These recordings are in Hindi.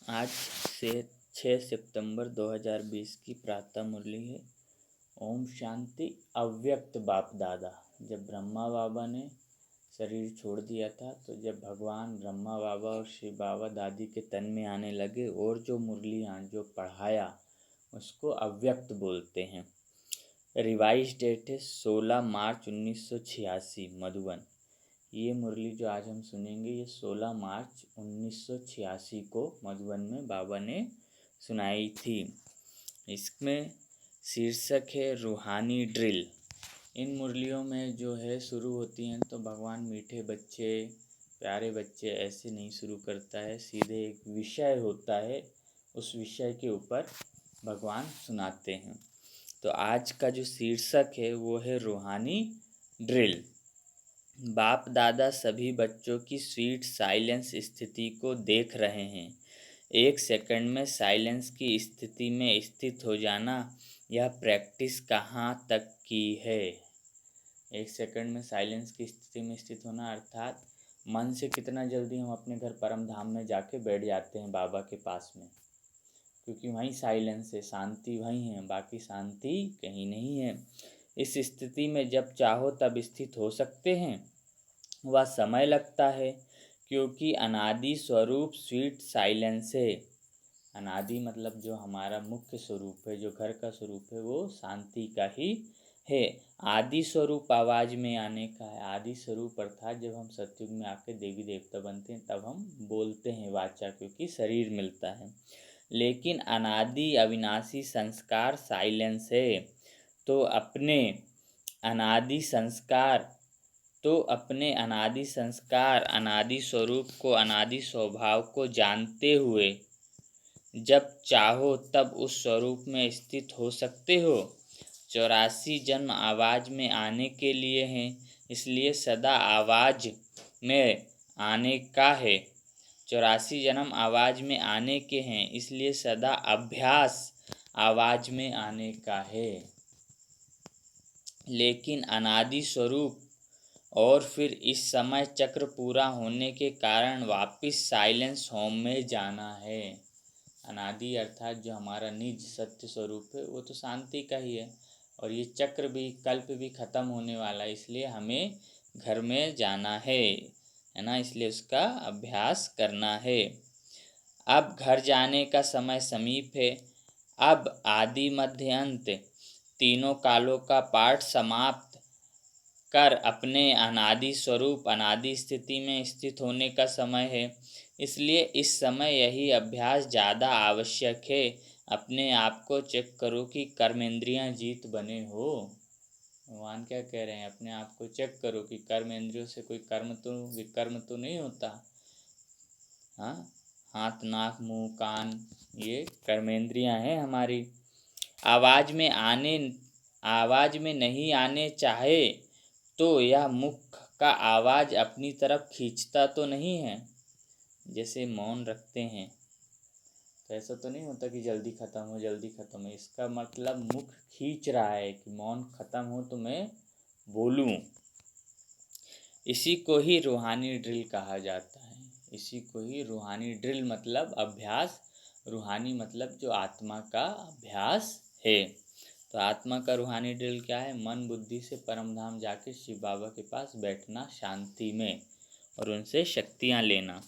आज से 6 सितंबर 2020 की प्रातः मुरली है। ओम शांति। अव्यक्त बाप दादा। जब ब्रह्मा बाबा ने शरीर छोड़ दिया था तो जब भगवान ब्रह्मा बाबा और शिव बाबा दादी के तन में आने लगे और जो मुरलियाँ जो पढ़ाया उसको अव्यक्त बोलते हैं। रिवाइज डेट है 16 मार्च 1986 मधुबन। ये मुरली जो आज हम सुनेंगे ये 16 मार्च 1986 को मधुबन में बाबा ने सुनाई थी। इसमें शीर्षक है रूहानी ड्रिल। इन मुरलियों में जो है शुरू होती हैं तो भगवान मीठे बच्चे प्यारे बच्चे ऐसे नहीं शुरू करता है, सीधे एक विषय होता है, उस विषय के ऊपर भगवान सुनाते हैं। तो आज का जो शीर्षक है वो है रूहानी ड्रिल। बाप दादा सभी बच्चों की स्वीट साइलेंस स्थिति को देख रहे हैं। 1 सेकंड में साइलेंस की स्थिति में स्थित हो जाना, यह प्रैक्टिस कहाँ तक की है। 1 सेकंड में साइलेंस की स्थिति में स्थित होना अर्थात मन से कितना जल्दी हम अपने घर परम धाम में जाके बैठ जाते हैं बाबा के पास में, क्योंकि वहीं साइलेंस है, शांति वहीं है, बाकी शांति कहीं नहीं है। इस स्थिति में जब चाहो तब स्थित हो सकते हैं। वह समय लगता है क्योंकि अनादि स्वरूप स्वीट साइलेंस है। अनादि मतलब जो हमारा मुख्य स्वरूप है, जो घर का स्वरूप है, वो शांति का ही है। आदि स्वरूप आवाज़ में आने का है। आदि स्वरूप अर्थात जब हम सतयुग में आके देवी देवता बनते हैं तब हम बोलते हैं वाचा, क्योंकि शरीर मिलता है। लेकिन अनादि अविनाशी संस्कार साइलेंस है। तो अपने अनादि संस्कार अनादि स्वरूप को, अनादि स्वभाव को जानते हुए जब चाहो तब उस स्वरूप में स्थित हो सकते हो। 84 जन्म आवाज़ में आने के लिए हैं, इसलिए सदा आवाज़ में आने का है। 84 जन्म आवाज़ में आने के हैं, इसलिए सदा अभ्यास आवाज़ में आने का है। लेकिन अनादि स्वरूप और फिर इस समय चक्र पूरा होने के कारण वापस साइलेंस होम में जाना है। अनादि अर्थात जो हमारा निज सत्य स्वरूप है वो तो शांति का ही है, और ये चक्र भी, कल्प भी ख़त्म होने वाला है, इसलिए हमें घर में जाना है ना, इसलिए उसका अभ्यास करना है। अब घर जाने का समय समीप है। अब आदि मध्य अंत तीनों कालों का पाठ समाप्त कर अपने अनादि स्वरूप अनादि स्थिति में स्थित होने का समय है। इसलिए इस समय यही अभ्यास ज़्यादा आवश्यक है। अपने आप को चेक करो कि कर्मेंद्रियां जीत बने हो। भगवान क्या कह रहे हैं, अपने आप को चेक करो कि कर्मेंद्रियों से कोई विकर्म तो नहीं होता। हाँ, हाथ नाक मुंह कान ये कर्मेंद्रियां हैं हमारी। आवाज़ में नहीं आने चाहे तो यह मुख का आवाज़ अपनी तरफ खींचता तो नहीं है। जैसे मौन रखते हैं तो ऐसा तो नहीं होता कि जल्दी ख़त्म हो। इसका मतलब मुख खींच रहा है कि मौन ख़त्म हो तो मैं बोलूं। इसी को ही रूहानी ड्रिल कहा जाता है। इसी को ही रूहानी ड्रिल मतलब अभ्यास, रूहानी मतलब जो आत्मा का अभ्यास है। तो आत्मा का रूहानी ड्रिल क्या है? मन बुद्धि से परम धाम जाके शिव बाबा के पास बैठना शांति में और उनसे शक्तियाँ लेना।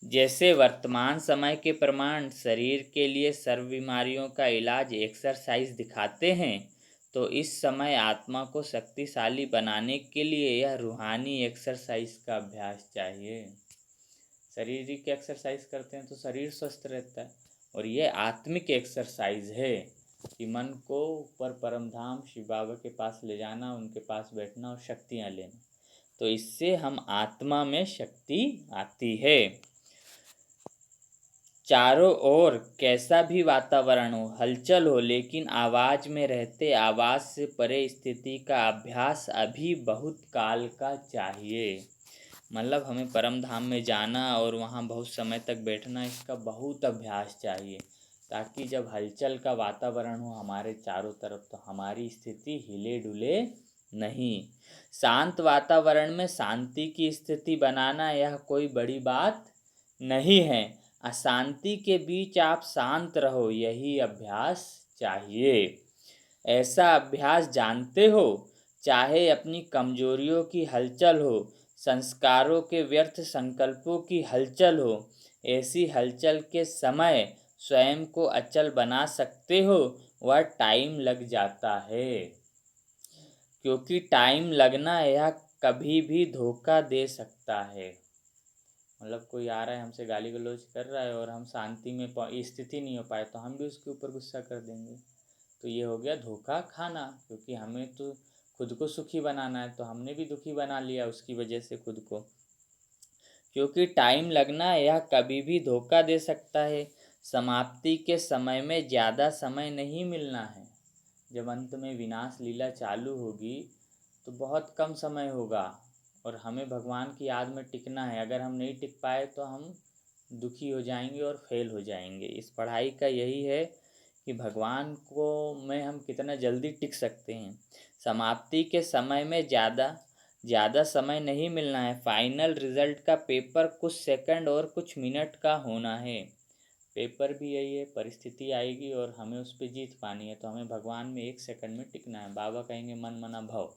जैसे वर्तमान समय के प्रमाण शरीर के लिए सर्व बीमारियों का इलाज एक्सरसाइज दिखाते हैं, तो इस समय आत्मा को शक्तिशाली बनाने के लिए यह रूहानी एक्सरसाइज का अभ्यास चाहिए। शारीरिक एक्सरसाइज करते हैं तो शरीर स्वस्थ रहता है, और ये आत्मिक एक्सरसाइज है कि मन को ऊपर परम धाम शिव बाबा के पास ले जाना, उनके पास बैठना और शक्तियाँ लेना। तो इससे हम आत्मा में शक्ति आती है। चारों ओर कैसा भी वातावरण हो, हलचल हो, लेकिन आवाज़ में रहते आवाज़ से परे स्थिति का अभ्यास अभी बहुत काल का चाहिए। मतलब हमें परम धाम में जाना और वहाँ बहुत समय तक बैठना, इसका बहुत अभ्यास चाहिए, ताकि जब हलचल का वातावरण हो हमारे चारों तरफ तो हमारी स्थिति हिले डुले नहीं। शांत वातावरण में शांति की स्थिति बनाना यह कोई बड़ी बात नहीं है। अशांति के बीच आप शांत रहो, यही अभ्यास चाहिए। ऐसा अभ्यास जानते हो, चाहे अपनी कमजोरियों की हलचल हो, संस्कारों के व्यर्थ संकल्पों की हलचल हो, ऐसी हलचल के समय स्वयं को अचल बना सकते हो, वह टाइम लग जाता है। क्योंकि टाइम लगना यह कभी भी धोखा दे सकता है। मतलब कोई आ रहा है हमसे गाली गलौज कर रहा है और हम शांति में स्थिति नहीं हो पाए तो हम भी उसके ऊपर गुस्सा कर देंगे, तो ये हो गया धोखा खाना। क्योंकि हमें तो खुद को सुखी बनाना है, तो हमने भी दुखी बना लिया उसकी वजह से खुद को। क्योंकि टाइम लगना यह कभी भी धोखा दे सकता है। समाप्ति के समय में ज़्यादा समय नहीं मिलना है। जब अंत में विनाश लीला चालू होगी तो बहुत कम समय होगा और हमें भगवान की याद में टिकना है। अगर हम नहीं टिक पाए तो हम दुखी हो जाएंगे और फेल हो जाएंगे। इस पढ़ाई का यही है कि भगवान को में हम कितना जल्दी टिक सकते हैं। समाप्ति के समय में ज़्यादा समय नहीं मिलना है। फाइनल रिजल्ट का पेपर कुछ सेकंड और कुछ मिनट का होना है। पेपर भी यही है, परिस्थिति आएगी और हमें उस पर जीत पानी है, तो हमें भगवान में एक सेकंड में टिकना है। बाबा कहेंगे मन मना भव,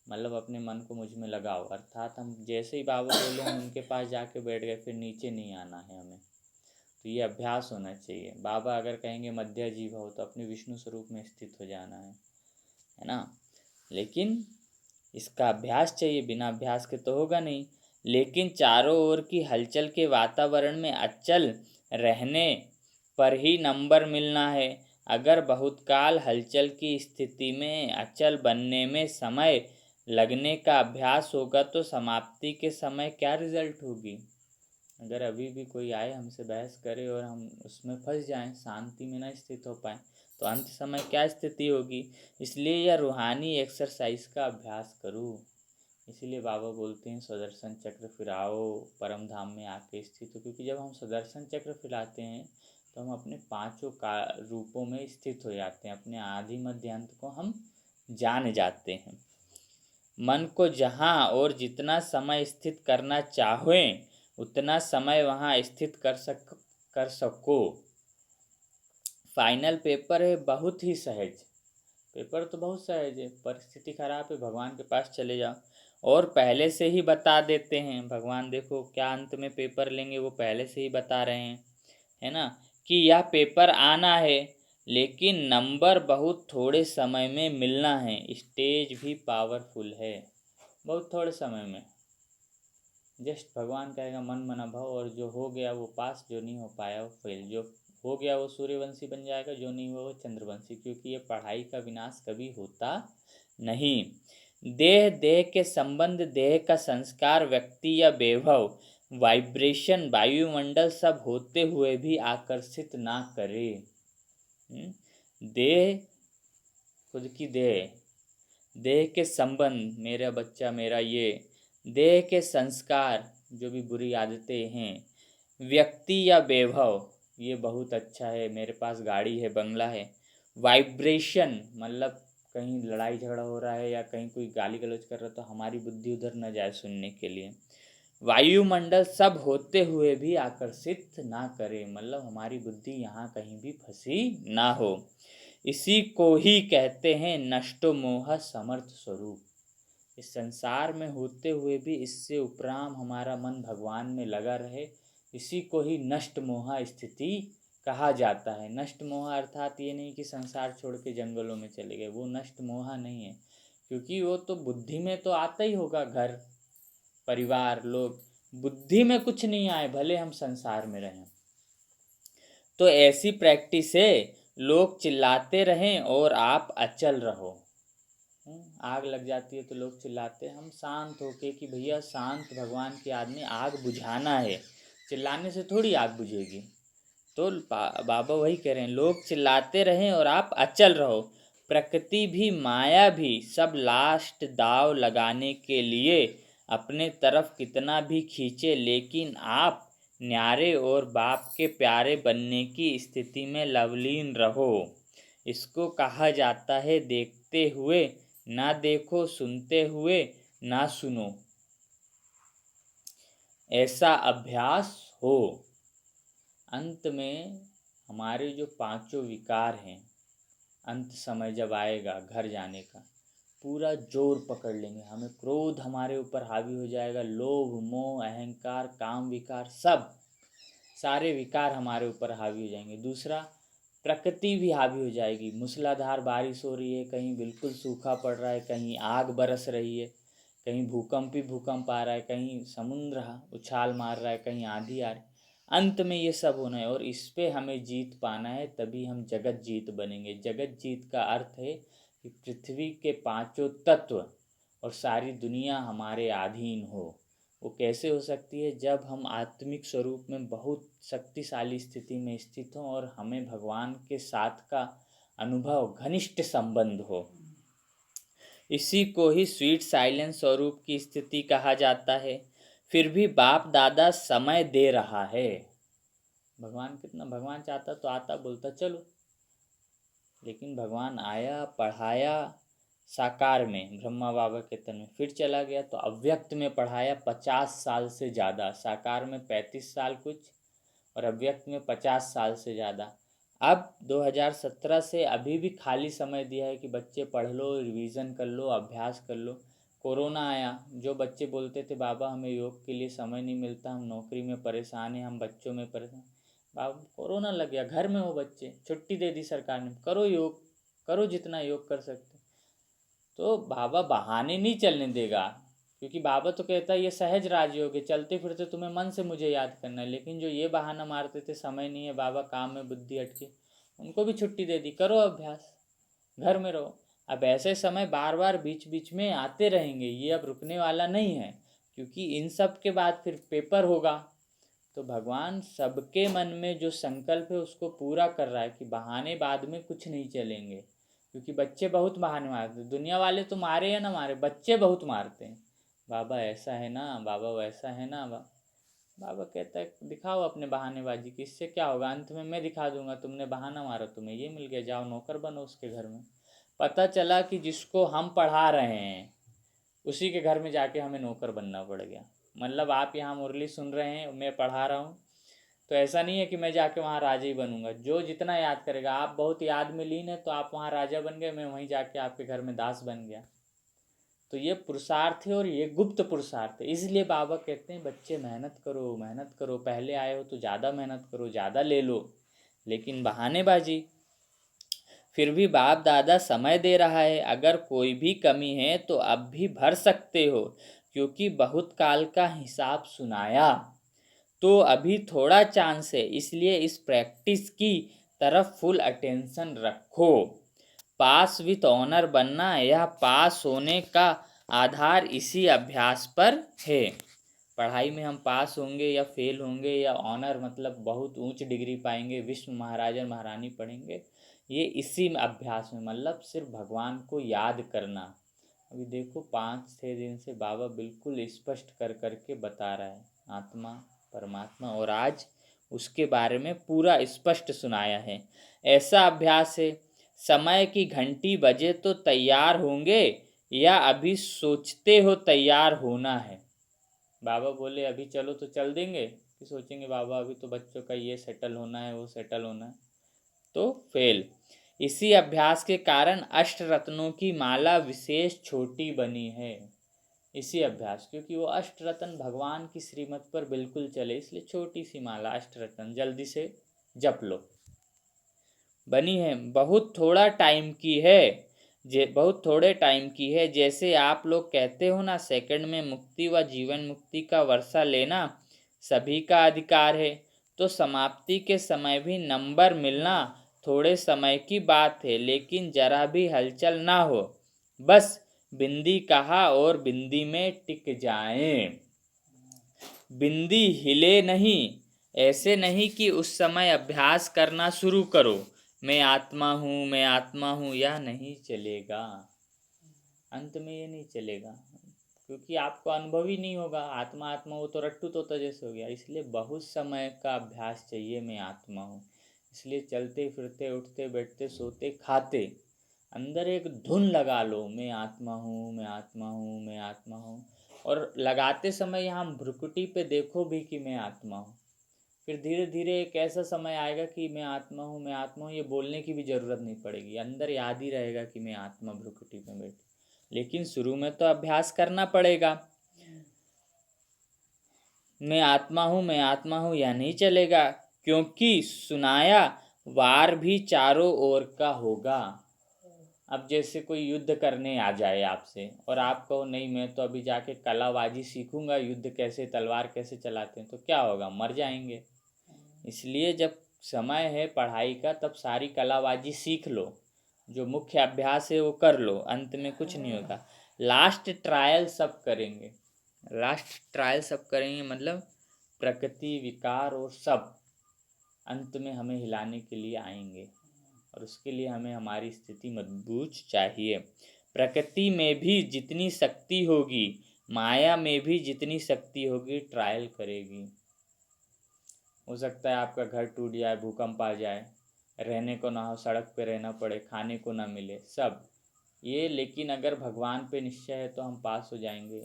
मतलब अपने मन को मुझ में लगाओ। अर्थात हम जैसे ही बाबा बोले हम उनके पास जाके बैठ गए, फिर नीचे नहीं आना है हमें। तो ये अभ्यास होना चाहिए। बाबा अगर कहेंगे मध्य जीव हो तो अपने विष्णु स्वरूप में स्थित हो जाना है ना। लेकिन इसका अभ्यास चाहिए, बिना अभ्यास के तो होगा नहीं। लेकिन चारों ओर की हलचल के वातावरण में अचल रहने पर ही नंबर मिलना है। अगर बहुत काल हलचल की स्थिति में अचल बनने में समय लगने का अभ्यास होगा तो समाप्ति के समय क्या रिजल्ट होगी। अगर अभी भी कोई आए हमसे बहस करे और हम उसमें फंस जाएं, शांति में न स्थित हो पाएं, तो अंत समय क्या स्थिति होगी। इसलिए यह रूहानी एक्सरसाइज का अभ्यास करो। इसीलिए बाबा बोलते हैं स्वदर्शन चक्र फिराओ, परम धाम में आके स्थित हो। क्योंकि जब हम स्वदर्शन चक्र फिराते हैं तो हम अपने पांचों का रूपों में स्थित हो जाते हैं। अपने आदि मध्य अंत को हम जान जाते हैं। मन को जहाँ और जितना समय स्थित करना चाहें उतना समय वहाँ स्थित कर सको। फाइनल पेपर है बहुत ही सहज। पेपर तो बहुत सहज है। परिस्थिति खराब है, भगवान के पास चले जाओ और पहले से ही बता देते हैं भगवान। देखो क्या अंत में पेपर लेंगे वो पहले से ही बता रहे हैं, है ना, कि यह पेपर आना है लेकिन नंबर बहुत थोड़े समय में मिलना है। स्टेज भी पावरफुल है, बहुत थोड़े समय में। जस्ट भगवान कहेगा मन मना भव, और जो हो गया वो पास, जो नहीं हो पाया वो फेल। जो हो गया वो सूर्यवंशी बन जाएगा, जो नहीं हुआ वो चंद्रवंशी। क्योंकि ये पढ़ाई का विनाश कभी होता नहीं। देह के संबंध, देह का संस्कार, व्यक्ति या वैभव, वाइब्रेशन, वायुमंडल सब होते हुए भी आकर्षित ना करे। देह, खुद की देह के संबंध, मेरा बच्चा, मेरा ये, देह के संस्कार, जो भी बुरी आदतें हैं, व्यक्ति या वैभव, ये बहुत अच्छा है, मेरे पास गाड़ी है, बंगला है। वाइब्रेशन, मतलब कहीं लड़ाई झगड़ा हो रहा है या कहीं कोई गाली गलौज कर रहा है तो हमारी बुद्धि उधर न जाए सुनने के लिए। वायुमंडल सब होते हुए भी आकर्षित ना करे, मतलब हमारी बुद्धि यहाँ कहीं भी फंसी ना हो। इसी को ही कहते हैं नष्टो मोह समर्थ स्वरूप। इस संसार में होते हुए भी इससे उपराम हमारा मन भगवान में लगा रहे, इसी को ही नष्ट मोह स्थिति कहा जाता है। नष्ट मोह अर्थात ये नहीं कि संसार छोड़ के जंगलों में चले गए, वो नष्ट मोह नहीं है। क्योंकि वो तो बुद्धि में तो आता ही होगा, घर परिवार लोग, बुद्धि में कुछ नहीं आए भले हम संसार में रहें। तो ऐसी प्रैक्टिस है, लोग चिल्लाते रहें और आप अचल रहो। आग लग जाती है तो लोग चिल्लाते हैं, हम शांत होके कि भैया शांत, भगवान की आदमी, आग बुझाना है, चिल्लाने से थोड़ी आग बुझेगी। तो बाबा वही कह रहे हैं, लोग चिल्लाते रहें और आप अचल रहो। प्रकृति भी माया भी सब लास्ट दाव लगाने के लिए अपने तरफ कितना भी खींचे, लेकिन आप न्यारे और बाप के प्यारे बनने की स्थिति में लवलीन रहो। इसको कहा जाता है देखते हुए ना देखो, सुनते हुए ना सुनो। ऐसा अभ्यास हो। अंत में हमारे जो पांचों विकार हैं, अंत समय जब आएगा घर जाने का, पूरा जोर पकड़ लेंगे, हमें क्रोध हमारे ऊपर हावी हो जाएगा, लोभ मोह अहंकार काम विकार सब सारे विकार हमारे ऊपर हावी हो जाएंगे। दूसरा, प्रकृति भी हावी हो जाएगी, मूसलाधार बारिश हो रही है, कहीं बिल्कुल सूखा पड़ रहा है, कहीं आग बरस रही है, कहीं भूकंप ही भूकंप आ रहा है, कहीं समुद्र उछाल मार रहा है, कहीं आंधी आ रही है। अंत में ये सब होना है और इस पे हमें जीत पाना है, तभी हम जगत जीत बनेंगे। जगत जीत का अर्थ है कि पृथ्वी के पांचों तत्व और सारी दुनिया हमारे अधीन हो। वो कैसे हो सकती है? जब हम आत्मिक स्वरूप में बहुत शक्तिशाली स्थिति में स्थित हों और हमें भगवान के साथ का अनुभव घनिष्ठ संबंध हो। इसी को ही स्वीट साइलेंस स्वरूप की स्थिति कहा जाता है। फिर भी बाप दादा समय दे रहा है। भगवान चाहता तो आता, बोलता चलो, लेकिन भगवान आया, पढ़ाया साकार में ब्रह्मा बाबा के तन में, फिर चला गया तो अव्यक्त में पढ़ाया 50 साल से ज़्यादा, साकार में 35 साल कुछ और अव्यक्त में 50 साल से ज़्यादा। अब 2017 से अभी भी खाली समय दिया है कि बच्चे पढ़ लो, रिवीजन कर लो, अभ्यास कर लो। कोरोना आया, जो बच्चे बोलते थे बाबा हमें योग के लिए समय नहीं मिलता, हम नौकरी में परेशान हैं, हम बच्चों में परेशान, बाबा कोरोना लग गया, घर में हो बच्चे, छुट्टी दे दी सरकार ने, करो योग, करो जितना योग कर सकते। तो बाबा बहाने नहीं चलने देगा, क्योंकि बाबा तो कहता है ये सहज राजयोग है, चलते फिरते तुम्हें मन से मुझे याद करना है। लेकिन जो ये बहाना मारते थे समय नहीं है बाबा, काम में बुद्धि अटके, उनको भी छुट्टी दे दी, करो अभ्यास, घर में रहो। अब ऐसे समय बार बार बीच बीच में आते रहेंगे, ये अब रुकने वाला नहीं है, क्योंकि इन सब के बाद फिर पेपर होगा। तो भगवान सबके मन में जो संकल्प है उसको पूरा कर रहा है कि बहाने बाद में कुछ नहीं चलेंगे, क्योंकि बच्चे बहुत बहाने मारते हैं। दुनिया वाले तो मारे या ना मारे, बच्चे बहुत मारते हैं, बाबा ऐसा है ना, बाबा वैसा है ना। बाबा कहता है दिखाओ अपने बहानेबाजी की, इससे क्या होगा, अंत में मैं दिखा दूंगा तुमने बहाना मारा, तुम्हें ये मिल गया, जाओ नौकर बनो उसके घर में। पता चला कि जिसको हम पढ़ा रहे हैं उसी के घर में जाके हमें नौकर बनना पड़ गया। मतलब आप यहाँ मुरली सुन रहे हैं, मैं पढ़ा रहा हूँ, तो ऐसा नहीं है कि मैं जाके वहाँ राजा ही बनूंगा। जो जितना याद करेगा, आप बहुत याद में लीन है तो आप वहाँ राजा बन गए, मैं वहीं जाके आपके घर में दास बन गया। तो ये पुरुषार्थ है और ये गुप्त पुरुषार्थ है। इसलिए बाबा कहते हैं बच्चे मेहनत करो, मेहनत करो, पहले आए हो तो ज़्यादा मेहनत करो, ज़्यादा ले लो, लेकिन बहानेबाजी। फिर भी बाप दादा समय दे रहा है, अगर कोई भी कमी है तो अब भी भर सकते हो, क्योंकि बहुत काल का हिसाब सुनाया, तो अभी थोड़ा चांस है, इसलिए इस प्रैक्टिस की तरफ फुल अटेंशन रखो। पास विथ ऑनर बनना, यह पास होने का आधार इसी अभ्यास पर है। पढ़ाई में हम पास होंगे या फेल होंगे या ऑनर मतलब बहुत ऊंच डिग्री पाएंगे, विश्व महाराजा महारानी पढ़ेंगे, ये इसी अभ्यास में, मतलब सिर्फ भगवान को याद करना। अभी देखो 5-6 दिन से बाबा बिल्कुल स्पष्ट कर करके बता रहा है आत्मा परमात्मा, और आज उसके बारे में पूरा स्पष्ट सुनाया है। ऐसा अभ्यास है, समय की घंटी बजे तो तैयार होंगे, या अभी सोचते हो तैयार होना है? बाबा बोले अभी चलो तो चल देंगे, कि सोचेंगे बाबा अभी तो बच्चों का ये सेटल होना है, वो सेटल होना है, तो फेल। इसी अभ्यास के कारण अष्ट रत्नों की माला विशेष छोटी बनी है। इसी अभ्यास, क्योंकि वो अष्ट रत्न भगवान की श्रीमत पर बिल्कुल चले, इसलिए छोटी सी माला अष्ट रत्न जल्दी से जप लो बनी है। बहुत थोड़ा टाइम की है, बहुत थोड़े टाइम की है। जैसे आप लोग कहते हो ना, सेकंड में मुक्ति व जीवन मुक्ति का वर्षा लेना सभी का अधिकार है, तो समाप्ति के समय भी नंबर मिलना थोड़े समय की बात है, लेकिन जरा भी हलचल ना हो, बस बिंदी कहा और बिंदी में टिक जाएं। बिंदी हिले नहीं, ऐसे नहीं कि उस समय अभ्यास करना शुरू करो, मैं आत्मा हूँ, मैं आत्मा हूँ, यह नहीं चलेगा। अंत में ये नहीं चलेगा, क्योंकि आपको अनुभव ही नहीं होगा। आत्मा आत्मा वो तो रट्टू तोता जैसे हो गया। इसलिए बहुत समय का अभ्यास चाहिए, मैं आत्मा हूँ। इसलिए चलते फिरते उठते बैठते सोते खाते अंदर एक धुन लगा लो, मैं आत्मा हूँ, मैं आत्मा हूँ, मैं आत्मा हूँ। और लगाते समय यहाँ भ्रुकुटी पे देखो भी कि मैं आत्मा हूँ। फिर धीरे धीरे एक ऐसा समय आएगा कि मैं आत्मा हूँ, मैं आत्मा हूँ, ये बोलने की भी ज़रूरत नहीं पड़ेगी, अंदर याद ही रहेगा कि मैं आत्मा भ्रुकुटी में बैठी। लेकिन शुरू में तो अभ्यास करना पड़ेगा। मैं आत्मा हूँ, मैं आत्मा हूँ, यह नहीं चलेगा, क्योंकि सुनाया वार भी चारों ओर का होगा। अब जैसे कोई युद्ध करने आ जाए आपसे और आप कहो नहीं मैं तो अभी जाके कलाबाजी सीखूंगा, युद्ध कैसे, तलवार कैसे चलाते हैं, तो क्या होगा, मर जाएंगे। इसलिए जब समय है पढ़ाई का तब सारी कलाबाजी सीख लो, जो मुख्य अभ्यास है वो कर लो, अंत में कुछ नहीं होगा। लास्ट ट्रायल सब करेंगे, लास्ट ट्रायल सब करेंगे मतलब प्रकृति, विकार और सब अंत में हमें हिलाने के लिए आएंगे, और उसके लिए हमें हमारी स्थिति मजबूत चाहिए। प्रकृति में भी जितनी शक्ति होगी, माया में भी जितनी शक्ति होगी, ट्रायल करेगी। हो सकता है आपका घर टूट जाए, भूकंप आ जाए, रहने को ना हो, सड़क पे रहना पड़े, खाने को ना मिले, सब ये, लेकिन अगर भगवान पे निश्चय है तो हम पास हो जाएंगे।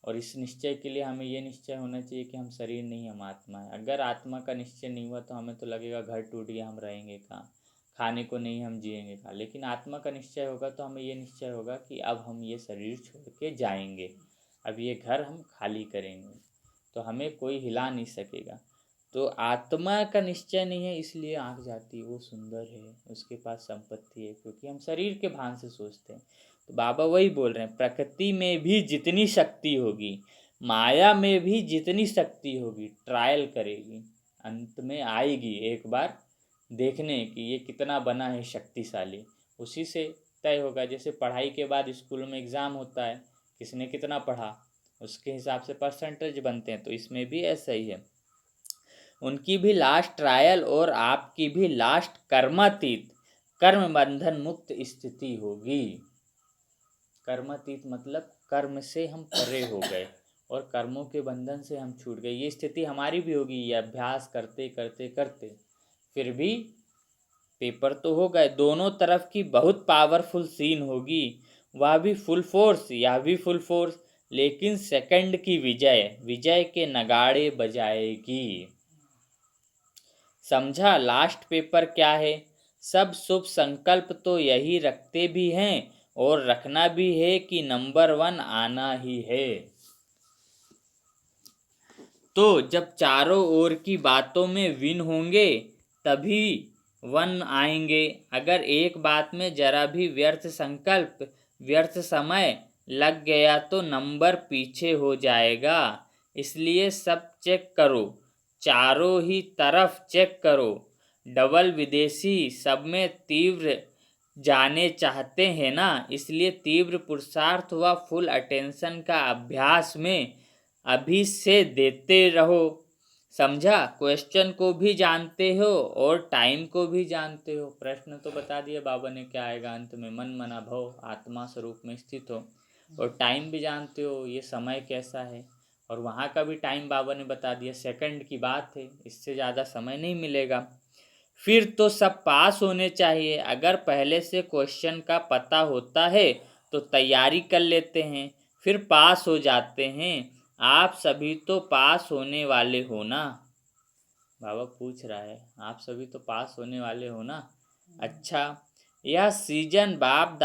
और इस निश्चय के लिए हमें ये निश्चय होना चाहिए कि हम शरीर नहीं, हम आत्मा है। अगर आत्मा का निश्चय नहीं हुआ तो हमें तो लगेगा घर टूट गया, हम रहेंगे कहाँ, खाने को नहीं, हम जिएंगे कहाँ। लेकिन आत्मा का निश्चय होगा तो हमें ये निश्चय होगा कि अब हम ये शरीर छोड़ के जाएंगे, अब ये घर हम खाली करेंगे, तो हमें कोई हिला नहीं सकेगा। तो आत्मा का निश्चय नहीं है, इसलिए आँख जाती है, वो सुंदर है, उसके पास संपत्ति है, क्योंकि हम शरीर के भान से सोचते हैं। तो बाबा वही बोल रहे हैं, प्रकृति में भी जितनी शक्ति होगी, माया में भी जितनी शक्ति होगी, ट्रायल करेगी, अंत में आएगी एक बार देखने कि ये कितना बना है शक्तिशाली, उसी से तय होगा। जैसे पढ़ाई के बाद स्कूल में एग्ज़ाम होता है, किसने कितना पढ़ा उसके हिसाब से परसेंटेज बनते हैं, तो इसमें भी ऐसा ही है। उनकी भी लास्ट ट्रायल और आपकी भी लास्ट कर्मातीत, कर्म बंधन मुक्त स्थिति होगी। कर्मातीत मतलब कर्म से हम परे हो गए और कर्मों के बंधन से हम छूट गए, ये स्थिति हमारी भी होगी। ये अभ्यास करते करते करते फिर भी पेपर तो हो गए, दोनों तरफ की बहुत पावरफुल सीन होगी, वह भी फुल फोर्स, यह भी फुल फोर्स, लेकिन सेकंड की विजय, विजय के नगाड़े बजाएगी। समझा लास्ट पेपर क्या है? सब शुभ संकल्प तो यही रखते भी हैं और रखना भी है कि नंबर 1 आना ही है। तो जब चारों ओर की बातों में विन होंगे तभी 1 आएंगे। अगर एक बात में जरा भी व्यर्थ संकल्प, व्यर्थ समय लग गया तो नंबर पीछे हो जाएगा। इसलिए सब चेक करो, चारों ही तरफ चेक करो। डबल विदेशी सब में तीव्र जाने चाहते हैं ना, इसलिए तीव्र पुरुषार्थ व फुल अटेंशन का अभ्यास में अभी से देते रहो। समझा? क्वेश्चन को भी जानते हो और टाइम को भी जानते हो। प्रश्न तो बता दिया बाबा ने क्या आएगा अंत में, मन मना भव, आत्मा स्वरूप में स्थित हो। और टाइम भी जानते हो, ये समय कैसा है, और वहाँ का भी टाइम बाबा ने बता दिया, सेकंड की बात है, इससे ज़्यादा समय नहीं मिलेगा। फिर तो सब पास होने चाहिए। अगर पहले से क्वेश्चन का पता होता है तो तैयारी कर लेते हैं, फिर पास हो जाते हैं। आप सभी तो पास होने वाले हो ना? बाबा पूछ रहा है, आप सभी तो पास होने वाले हो ना? अच्छा, यह सीजन बाप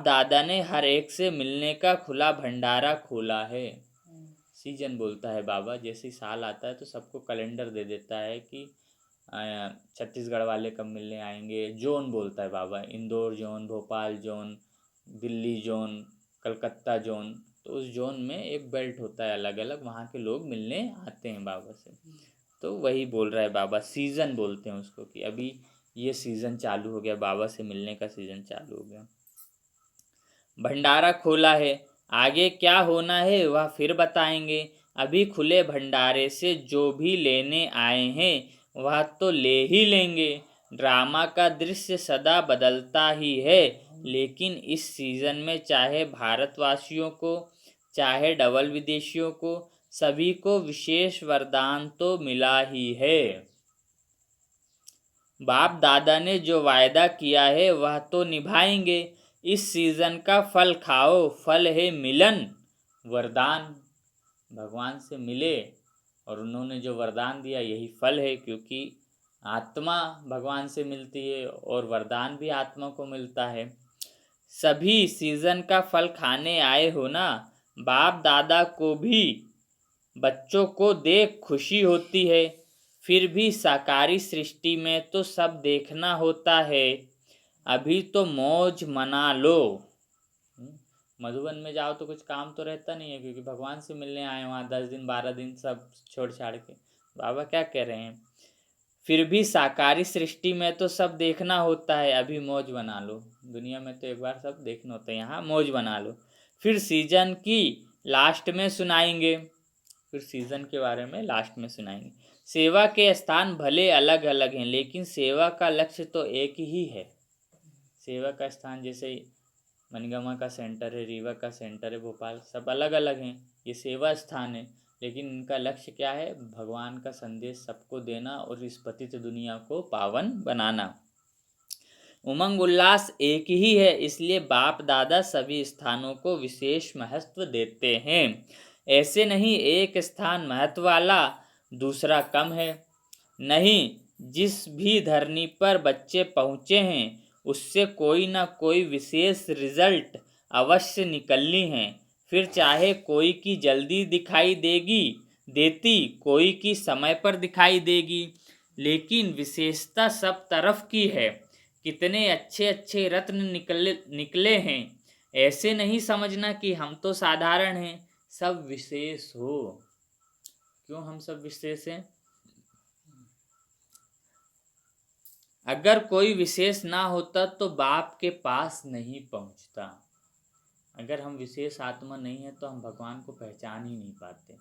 दादा ने हर एक से मिलने का खुला भंडारा खोला है। सीजन बोलता है बाबा, जैसे साल आता है तो सबको कैलेंडर दे देता है कि छत्तीसगढ़ वाले कब मिलने आएंगे। जोन बोलता है बाबा, Indore zone, Bhopal zone, Delhi zone, Calcutta zone, तो उस जोन में एक बेल्ट होता है अलग अलग, वहाँ के लोग मिलने आते हैं बाबा से। तो वही बोल रहा है बाबा, सीज़न बोलते हैं उसको, कि अभी ये सीज़न चालू हो गया, बाबा से मिलने का सीज़न चालू हो गया। भंडारा खोला है, आगे क्या होना है वह फिर बताएंगे। अभी खुले भंडारे से जो भी लेने आए हैं वह तो ले ही लेंगे। ड्रामा का दृश्य सदा बदलता ही है, लेकिन इस सीज़न में चाहे भारतवासियों को, चाहे डबल विदेशियों को, सभी को विशेष वरदान तो मिला ही है। बाप दादा ने जो वायदा किया है वह तो निभाएंगे। इस सीज़न का फल खाओ, फल है मिलन, वरदान। भगवान से मिले और उन्होंने जो वरदान दिया यही फल है, क्योंकि आत्मा भगवान से मिलती है और वरदान भी आत्मा को मिलता है। सभी सीजन का फल खाने आए हो ना, बाप दादा को भी बच्चों को देख खुशी होती है, फिर भी साकारी सृष्टि में तो सब देखना होता है, अभी तो मौज मना लो। मधुबन में जाओ तो कुछ काम तो रहता नहीं है, क्योंकि भगवान से मिलने आए वहाँ 10 दिन 12 दिन सब छोड़ छाड़ के। बाबा क्या कह रहे हैं, फिर भी साकारी सृष्टि में तो सब देखना होता है, अभी मौज बना लो। दुनिया में तो एक बार सब देखना होता है, यहाँ मौज बना लो। फिर सीजन की लास्ट में सुनाएंगे, फिर सीजन के बारे में लास्ट में सुनाएंगे। सेवा के स्थान भले अलग अलग हैं, लेकिन सेवा का लक्ष्य तो एक ही है। सेवा का स्थान जैसे मनगामा का सेंटर है, रीवा का सेंटर है, भोपाल, सब अलग अलग हैं, ये सेवा स्थान है, लेकिन इनका लक्ष्य क्या है, भगवान का संदेश सबको देना और इस पतित दुनिया को पावन बनाना। उमंग उल्लास एक ही है, इसलिए बाप दादा सभी स्थानों को विशेष महत्व देते हैं। ऐसे नहीं एक स्थान महत्व वाला दूसरा कम है, नहीं, जिस भी धरनी पर बच्चे पहुँचे हैं उससे कोई ना कोई विशेष रिजल्ट अवश्य निकलनी है। फिर चाहे कोई की जल्दी दिखाई देती, कोई की समय पर दिखाई देगी, लेकिन विशेषता सब तरफ की है। कितने अच्छे अच्छे रत्न निकले हैं, ऐसे नहीं समझना कि हम तो साधारण हैं, सब विशेष हो। क्यों हम सब विशेष हैं? अगर कोई विशेष ना होता तो बाप के पास नहीं पहुंचता। अगर हम विशेष आत्मा नहीं है तो हम भगवान को पहचान ही नहीं पाते।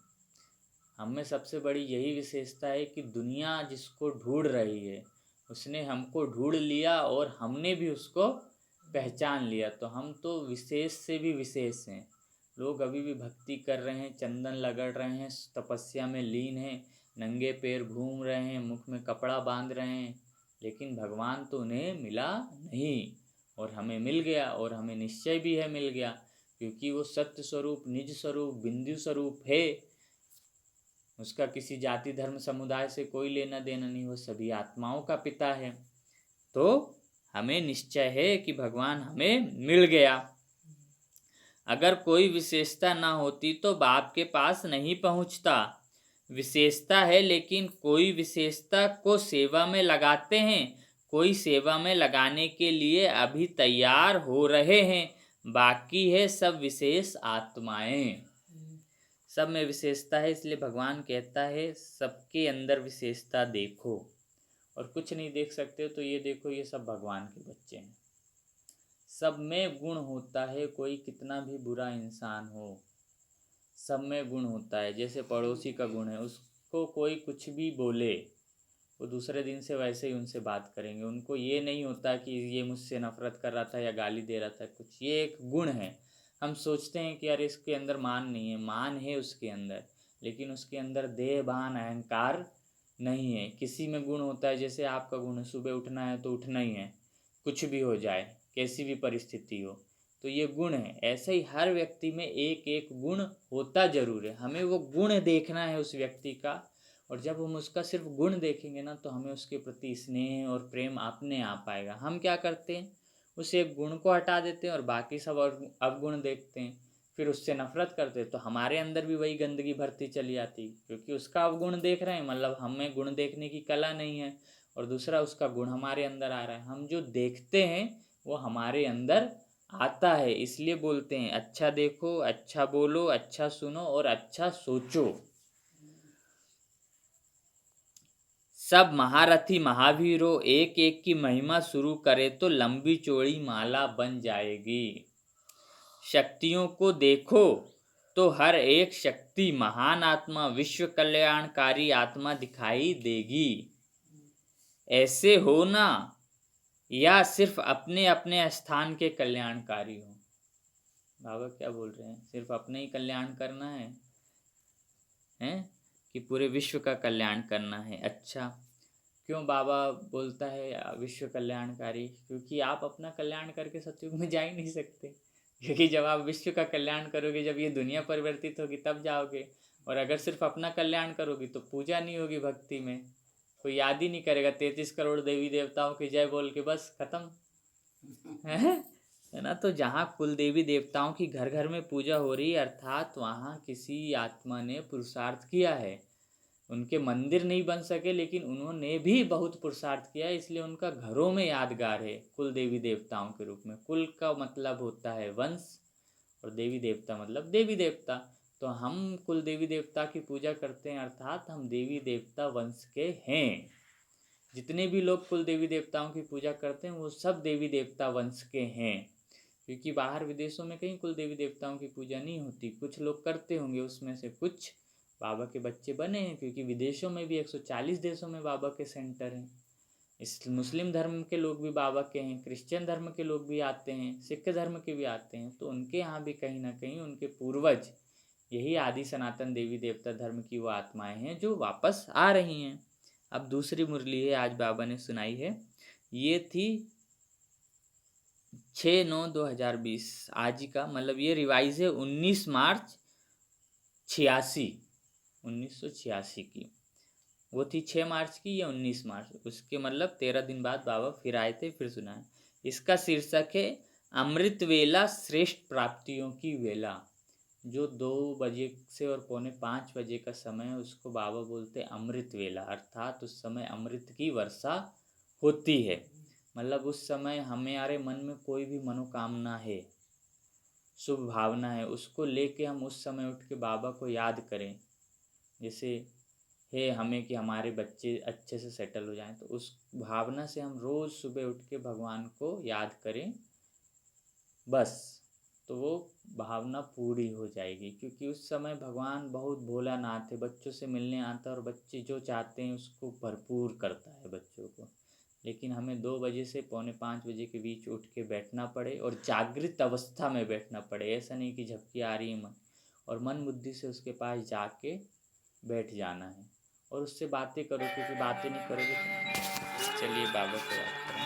हम में सबसे बड़ी यही विशेषता है कि दुनिया जिसको ढूंढ रही है उसने हमको ढूंढ लिया और हमने भी उसको पहचान लिया, तो हम तो विशेष से भी विशेष हैं। लोग अभी भी भक्ति कर रहे हैं, चंदन लगड़ रहे हैं, तपस्या में लीन हैं, नंगे पैर घूम रहे हैं, मुख में कपड़ा बांध रहे हैं, लेकिन भगवान तो उन्हें मिला नहीं, और हमें मिल गया, और हमें निश्चय भी है मिल गया, क्योंकि वो सत्य स्वरूप, निज स्वरूप, बिंदु स्वरूप है। उसका किसी जाति धर्म समुदाय से कोई लेना देना नहीं, वो सभी आत्माओं का पिता है। तो हमें निश्चय है कि भगवान हमें मिल गया। अगर कोई विशेषता ना होती तो बाप के पास नहीं पहुंचता। विशेषता है, लेकिन कोई विशेषता को सेवा में लगाते हैं, कोई सेवा में लगाने के लिए अभी तैयार हो रहे हैं, बाकी है सब विशेष आत्माएं। सब में विशेषता है, इसलिए भगवान कहता है सबके अंदर विशेषता देखो, और कुछ नहीं देख सकते हो तो ये देखो, ये सब भगवान के बच्चे हैं। सब में गुण होता है, कोई कितना भी बुरा इंसान हो, सब में गुण होता है। जैसे पड़ोसी का गुण है, उसको कोई कुछ भी बोले, वो दूसरे दिन से वैसे ही उनसे बात करेंगे। उनको ये नहीं होता कि ये मुझसे नफरत कर रहा था या गाली दे रहा था कुछ, ये एक गुण है। हम सोचते हैं कि यार इसके अंदर मान नहीं है, मान है उसके अंदर, लेकिन उसके अंदर देहभान अहंकार नहीं है। किसी में गुण होता है, जैसे आपका गुण है, सुबह उठना है तो उठना ही है, कुछ भी हो जाए, कैसी भी परिस्थिति हो, तो ये गुण है। ऐसे ही हर व्यक्ति में एक एक गुण होता जरूर है, हमें वो गुण देखना है उस व्यक्ति का, और जब हम उसका सिर्फ गुण देखेंगे ना तो हमें उसके प्रति स्नेह और प्रेम अपने आप आएगा। हम क्या करते हैं, उस एक गुण को हटा देते हैं और बाकी सब और अवगुण देखते हैं, फिर उससे नफरत करते हैं, तो हमारे अंदर भी वही गंदगी भरती चली आती, क्योंकि उसका अवगुण देख रहे हैं, मतलब हमें गुण देखने की कला नहीं है, और दूसरा उसका गुण हमारे अंदर आ रहा है। हम जो देखते हैं वो हमारे अंदर आता है, इसलिए बोलते हैं अच्छा देखो, अच्छा बोलो, अच्छा सुनो और अच्छा सोचो। सब महारथी महावीरों एक एक की महिमा शुरू करे तो लंबी चौड़ी माला बन जाएगी। शक्तियों को देखो तो हर एक शक्ति महान आत्मा, विश्व कल्याणकारी आत्मा दिखाई देगी। ऐसे हो ना, या सिर्फ अपने अपने स्थान के कल्याणकारी हो। बाबा क्या बोल रहे हैं, सिर्फ अपने ही कल्याण करना है कि पूरे विश्व का कल्याण करना है? अच्छा, क्यों बाबा बोलता है विश्व कल्याणकारी? क्योंकि आप अपना कल्याण करके सतयुग में जा ही नहीं सकते, क्योंकि जब आप विश्व का कल्याण करोगे, जब ये दुनिया परिवर्तित होगी तब जाओगे। और अगर सिर्फ अपना कल्याण करोगी तो पूजा नहीं होगी, भक्ति में कोई याद ही नहीं करेगा। 33 करोड़ देवी देवताओं की जय बोल के बस खत्म है ना। तो जहाँ कुल देवी देवताओं की घर घर में पूजा हो रही है, अर्थात वहाँ किसी आत्मा ने पुरुषार्थ किया है। उनके मंदिर नहीं बन सके लेकिन उन्होंने भी बहुत पुरुषार्थ किया, इसलिए उनका घरों में यादगार है कुल देवी देवताओं के रूप में। कुल का मतलब होता है वंश और देवी देवता मतलब देवी देवता। तो हम कुल देवी देवता की पूजा करते हैं, अर्थात हम देवी देवता वंश के हैं। जितने भी लोग कुल देवी देवताओं की पूजा करते हैं वो सब देवी देवता वंश के हैं। क्योंकि बाहर विदेशों में कहीं कुल देवी देवताओं की पूजा नहीं होती, कुछ लोग करते होंगे, उसमें से कुछ बाबा के बच्चे बने हैं। क्योंकि विदेशों में भी 140 देशों में बाबा के सेंटर हैं। इस मुस्लिम धर्म के लोग भी बाबा के हैं, क्रिश्चियन धर्म के लोग भी आते हैं, सिख धर्म के भी आते हैं। तो उनके यहाँ भी कहीं ना कहीं उनके पूर्वज यही आदि सनातन देवी देवता धर्म की वो आत्माएं हैं जो वापस आ रही हैं। अब दूसरी मुरली है आज बाबा ने सुनाई है, ये थी 6/9/2020 आज ही का, मतलब ये रिवाइज है 19 मार्च 1986 की। वो थी 6 मार्च की या 19 मार्च, उसके मतलब 13 दिन बाद बाबा फिर आए थे, फिर सुनाए। इसका शीर्षक है अमृत वेला श्रेष्ठ प्राप्तियों की वेला। जो 2 बजे से और 4:45 का समय है उसको बाबा बोलते हैं अमृत वेला, अर्थात उस समय अमृत की वर्षा होती है। मतलब उस समय हमारे मन में कोई भी मनोकामना है, शुभ भावना है, उसको लेके हम उस समय उठ के बाबा को याद करें। जैसे है हमें कि हमारे बच्चे अच्छे से सेटल हो जाएं, तो उस भावना से हम रोज़ सुबह उठ के भगवान को याद करें बस, तो वो भावना पूरी हो जाएगी। क्योंकि उस समय भगवान बहुत भोलानाथ है, बच्चों से मिलने आता है और बच्चे जो चाहते हैं उसको भरपूर करता है बच्चों को। लेकिन हमें 2 बजे से 4:45 के बीच उठ के बैठना पड़े और जागृत अवस्था में बैठना पड़े। ऐसा नहीं कि झपकी आ रही है मन, और मन बुद्धि से उसके पास जाके बैठ जाना है और उससे बातें करो। क्योंकि बातें नहीं करोगे तो चलिए बाबा को याद करें।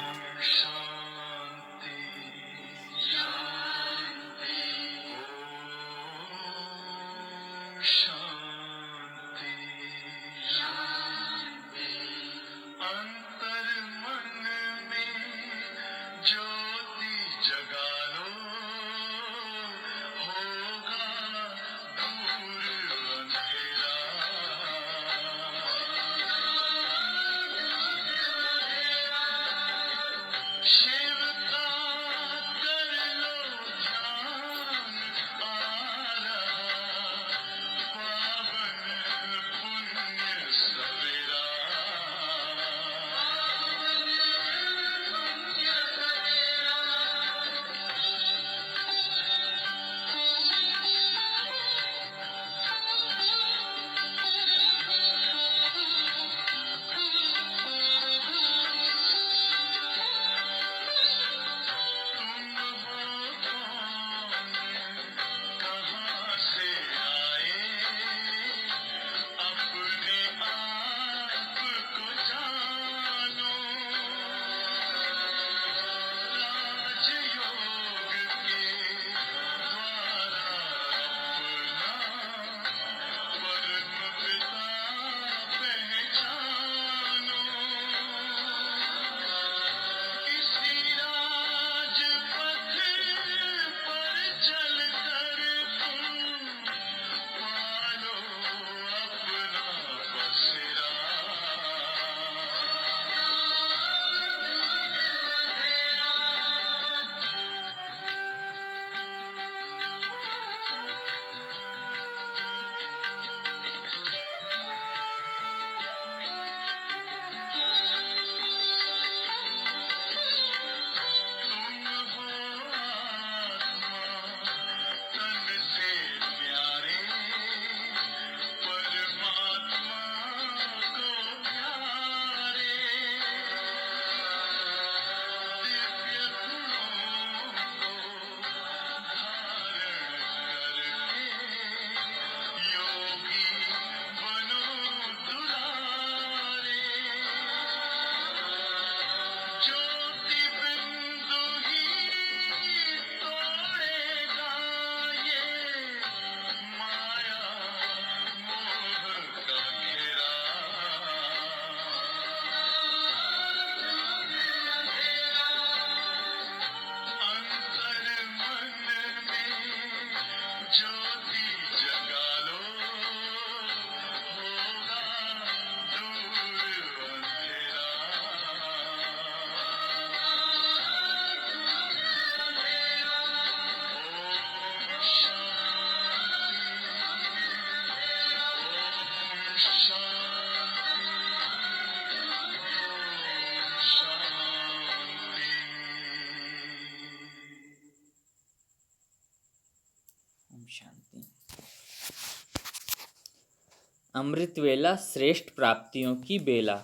अमृत वेला श्रेष्ठ प्राप्तियों की बेला।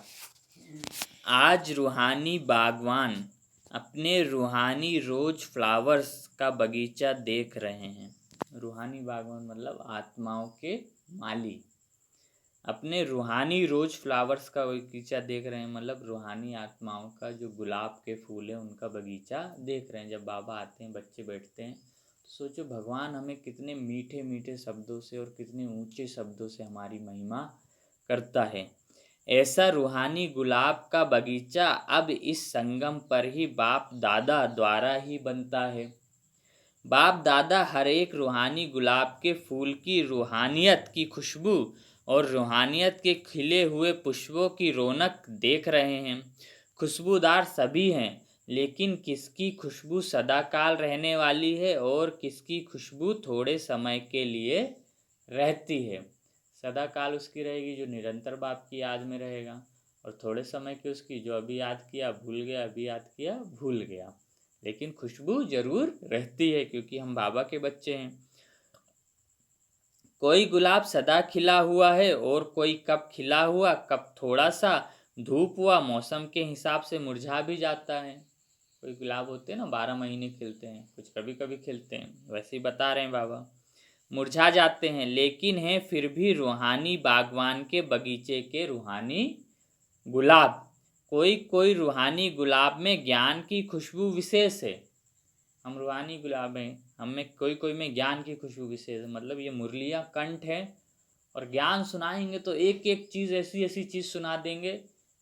आज रूहानी बागवान अपने रूहानी रोज फ्लावर्स का बगीचा देख रहे हैं। रूहानी बागवान मतलब आत्माओं के माली अपने रूहानी रोज फ्लावर्स का बगीचा देख रहे हैं, मतलब रूहानी आत्माओं का जो गुलाब के फूल है उनका बगीचा देख रहे हैं। जब बाबा आते हैं, बच्चे बैठते हैं, तो सोचो भगवान हमें कितने मीठे मीठे शब्दों से और कितने ऊंचे शब्दों से हमारी महिमा करता है। ऐसा रूहानी गुलाब का बगीचा अब इस संगम पर ही बाप दादा द्वारा ही बनता है। बाप दादा हर एक रूहानी गुलाब के फूल की रूहानियत की खुशबू और रूहानियत के खिले हुए पुष्पों की रौनक देख रहे हैं। खुशबूदार सभी हैं, लेकिन किसकी खुशबू सदाकाल रहने वाली है और किसकी खुशबू थोड़े समय के लिए रहती है। सदाकाल उसकी रहेगी जो निरंतर बाप की याद में रहेगा, और थोड़े समय की उसकी जो अभी याद किया भूल गया, अभी याद किया भूल गया। लेकिन खुशबू जरूर रहती है, क्योंकि हम बाबा के बच्चे हैं। कोई गुलाब सदा खिला हुआ है और कोई कब खिला हुआ, कब थोड़ा सा धूप हुआ मौसम के हिसाब से मुरझा भी जाता है। कोई गुलाब होते हैं ना 12 महीने खिलते हैं, कुछ कभी कभी खिलते हैं, वैसे ही बता रहे हैं बाबा, मुरझा जाते हैं, लेकिन हैं फिर भी रूहानी बागवान के बगीचे के रूहानी गुलाब। कोई कोई रूहानी गुलाब में ज्ञान की खुशबू विशेष है। हम रूहानी गुलाब हैं, हमें कोई कोई में ज्ञान की खुशबू विशेष है। मतलब ये मुरलियाँ कंठ है, और ज्ञान सुनाएंगे तो एक एक चीज़ ऐसी ऐसी चीज़ सुना देंगे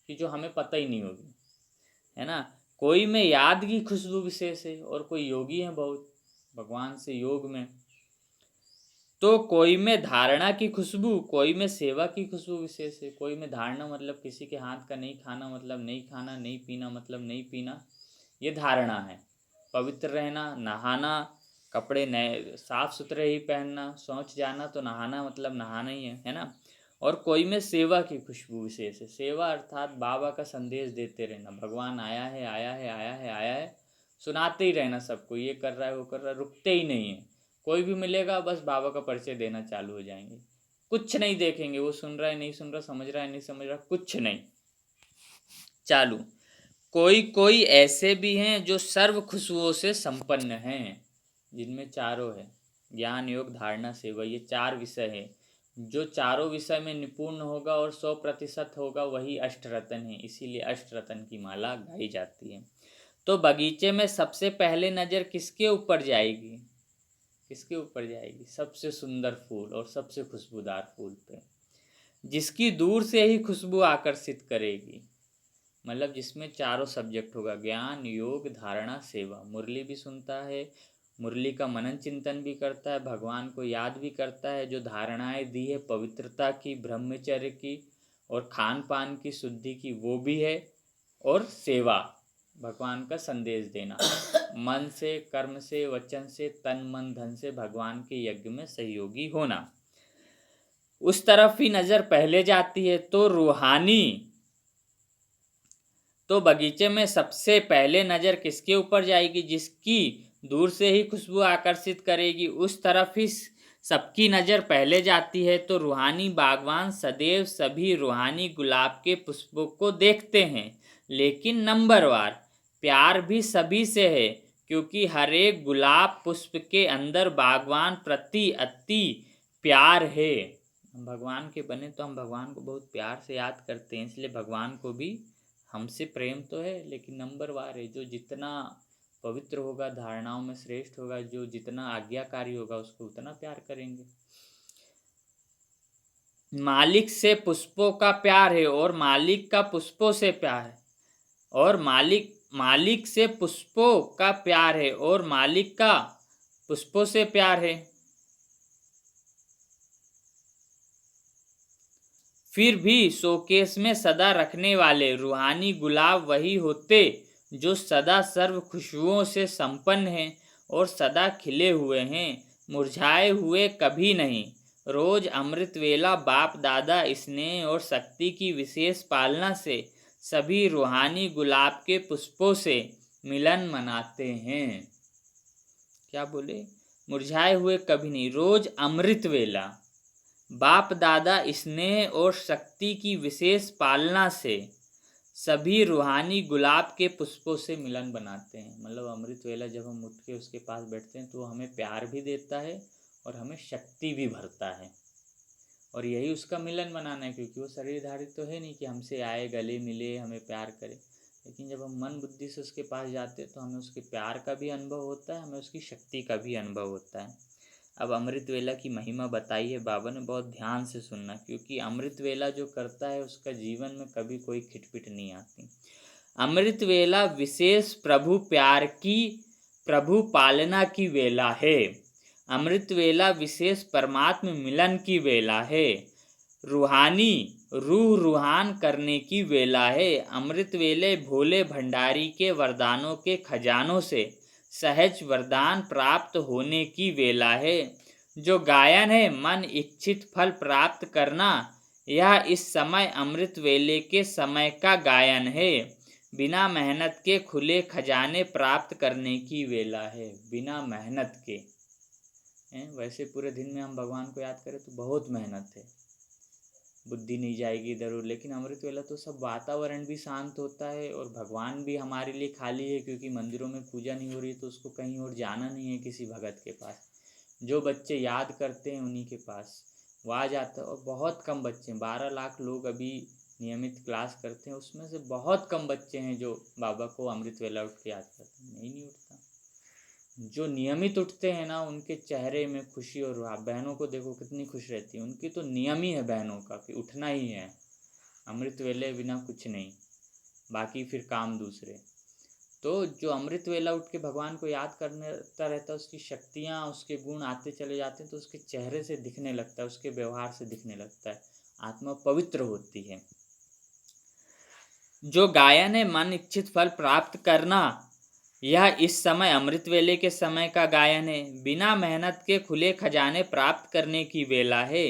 कि जो हमें पता ही नहीं होगी, है ना। कोई में याद की खुशबू विशेष है, और कोई योगी है बहुत भगवान से योग में, तो कोई में धारणा की खुशबू, कोई में सेवा की खुशबू विशेष है। कोई में धारणा मतलब किसी के हाथ का नहीं खाना, मतलब नहीं खाना, नहीं पीना मतलब नहीं पीना, ये धारणा है। पवित्र रहना, नहाना, कपड़े नए साफ सुथरे ही पहनना, शौच जाना तो नहाना मतलब नहाना ही है ना। और कोई में सेवा की खुशबू विशेष है। सेवा अर्थात बाबा का संदेश देते रहना, भगवान आया है आया है आया है आया है, सुनाते ही रहना सबको, ये कर रहा है वो कर रहा है, रुकते ही नहीं है। कोई भी मिलेगा बस बाबा का परिचय देना चालू हो जाएंगे, कुछ नहीं देखेंगे वो सुन रहा है नहीं सुन रहा, समझ रहा है नहीं समझ रहा, कुछ नहीं, चालू। कोई कोई ऐसे भी हैं जो सर्व खुशबुओं से संपन्न हैं, जिनमें चारों है, ज्ञान योग धारणा सेवा, ये 4 विषय है। जो चारों विषय में निपुण होगा और 100% होगा वही अष्टरतन है, इसीलिए अष्टरतन की माला गाई जाती है। तो बगीचे में सबसे पहले नज़र किसके ऊपर जाएगी? किसके ऊपर जाएगी? सबसे सुंदर फूल और सबसे खुशबूदार फूल पे, जिसकी दूर से ही खुशबू आकर्षित करेगी। मतलब जिसमें चारों सब्जेक्ट होगा, ज्ञान योग धारणा सेवा। मुरली भी सुनता है, मुरली का मनन चिंतन भी करता है, भगवान को याद भी करता है, जो धारणाएं दी है पवित्रता की, ब्रह्मचर्य की और खान पान की शुद्धि की वो भी है, और सेवा भगवान का संदेश देना, मन से कर्म से वचन से तन मन धन से भगवान के यज्ञ में सहयोगी होना, उस तरफ ही नज़र पहले जाती है। तो बगीचे में सबसे पहले नज़र किसके ऊपर जाएगी? जिसकी दूर से ही खुशबू आकर्षित करेगी, उस तरफ ही सबकी नज़र पहले जाती है। तो रूहानी बागवान सदैव सभी रूहानी गुलाब के पुष्पों को देखते हैं, लेकिन नंबरवार। प्यार भी सभी से है, क्योंकि हर एक गुलाब पुष्प के अंदर बागवान प्रति अति प्यार है। हम भगवान के बने तो हम भगवान को बहुत प्यार से याद करते हैं, इसलिए भगवान को भी हमसे प्रेम तो है, लेकिन नंबरवार है। जो जितना पवित्र होगा, धारणाओं में श्रेष्ठ होगा, जो जितना आज्ञाकारी होगा, उसको उतना प्यार करेंगे। मालिक से पुष्पों का प्यार है और मालिक का पुष्पों से प्यार है, और मालिक से पुष्पों का प्यार है और मालिक का पुष्पों से प्यार है। फिर भी शोकेस में सदा रखने वाले रूहानी गुलाब वही होते जो सदा सर्व खुशबुओं से संपन्न हैं और सदा खिले हुए हैं, मुरझाए हुए कभी नहीं। रोज अमृत वेला बाप दादा स्नेह और शक्ति की विशेष पालना से सभी रूहानी गुलाब के पुष्पों से मिलन मनाते हैं। क्या बोले? मुरझाए हुए कभी नहीं, रोज अमृत वेला बाप दादा स्नेह और शक्ति की विशेष पालना से सभी रूहानी गुलाब के पुष्पों से मिलन बनाते हैं। मतलब अमृत वेला जब हम उठ के उसके पास बैठते हैं तो वो हमें प्यार भी देता है और हमें शक्ति भी भरता है, और यही उसका मिलन बनाना है, क्योंकि वो शरीरधारी तो है नहीं कि हमसे आए, गले मिले, हमें प्यार करे। लेकिन जब हम मन बुद्धि से उसके पास जाते हैं तो हमें उसके प्यार का भी अनुभव होता है, हमें उसकी शक्ति का भी अनुभव होता है। अब अमृत वेला की महिमा बताई है बाबा ने, बहुत ध्यान से सुनना, क्योंकि अमृत वेला जो करता है उसका जीवन में कभी कोई खिटपिट नहीं आती। अमृत वेला विशेष प्रभु प्यार की, प्रभु पालना की वेला है। अमृत वेला विशेष परमात्म मिलन की वेला है। रूहानी रूह रूहान करने की वेला है। अमृत वेले भोले भंडारी के वरदानों के खजानों से सहज वरदान प्राप्त होने की वेला है। जो गायन है मन इच्छित फल प्राप्त करना, यह इस समय अमृत वेले के समय का गायन है। बिना मेहनत के खुले खजाने प्राप्त करने की वेला है। बिना मेहनत के वैसे पूरे दिन में हम भगवान को याद करें तो बहुत मेहनत है, बुद्धि नहीं जाएगी इधर उधर, लेकिन अमृत वेला तो सब वातावरण भी शांत होता है और भगवान भी हमारे लिए खाली है, क्योंकि मंदिरों में पूजा नहीं हो रही तो उसको कहीं और जाना नहीं है किसी भगत के पास। जो बच्चे याद करते हैं उन्हीं के पास वो आ जाता है, और बहुत कम बच्चे, 12 लाख लोग अभी नियमित क्लास करते हैं, उसमें से बहुत कम बच्चे हैं जो बाबा को अमृत वेला उठ के याद करते हैं। नहीं उठता। जो नियमित उठते हैं ना उनके चेहरे में खुशी, और बहनों को देखो कितनी खुश रहती है, उनकी तो नियम ही है बहनों का कि उठना ही है, अमृत वेले बिना कुछ नहीं, बाकी फिर काम दूसरे। तो जो अमृत वेला उठ के भगवान को याद करता रहता है, उसकी शक्तियाँ, उसके गुण आते चले जाते हैं, तो उसके चेहरे से दिखने लगता है, उसके व्यवहार से दिखने लगता है, आत्मा पवित्र होती है। जो गायन है मन इच्छित फल प्राप्त करना, यह इस समय अमृत वेले के समय का गायन है। बिना मेहनत के खुले खजाने प्राप्त करने की वेला है।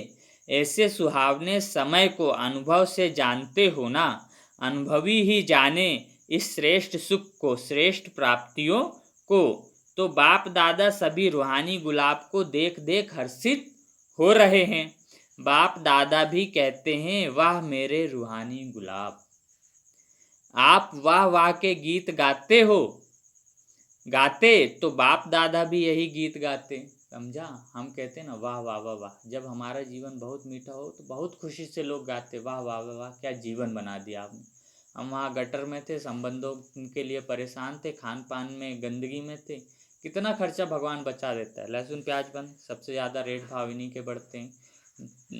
ऐसे सुहावने समय को अनुभव से जानते हो ना, अनुभवी ही जाने इस श्रेष्ठ सुख को, श्रेष्ठ प्राप्तियों को। तो बाप दादा सभी रूहानी गुलाब को देख देख हर्षित हो रहे हैं। बाप दादा भी कहते हैं वाह मेरे रूहानी गुलाब। आप वाह वाह के गीत गाते हो, गाते तो बाप दादा भी यही गीत गाते, समझा। हम कहते ना वाह वाह वाह वाह, जब हमारा जीवन बहुत मीठा हो तो बहुत खुशी से लोग गाते वाह वाह वाह वाह, क्या जीवन बना दिया आपने। हम वहाँ गटर में थे, संबंधों के लिए परेशान थे, खान पान में गंदगी में थे, कितना खर्चा भगवान बचा देता है। लहसुन प्याज बंद, सबसे ज़्यादा रेट भाव इन्हीं के बढ़ते हैं।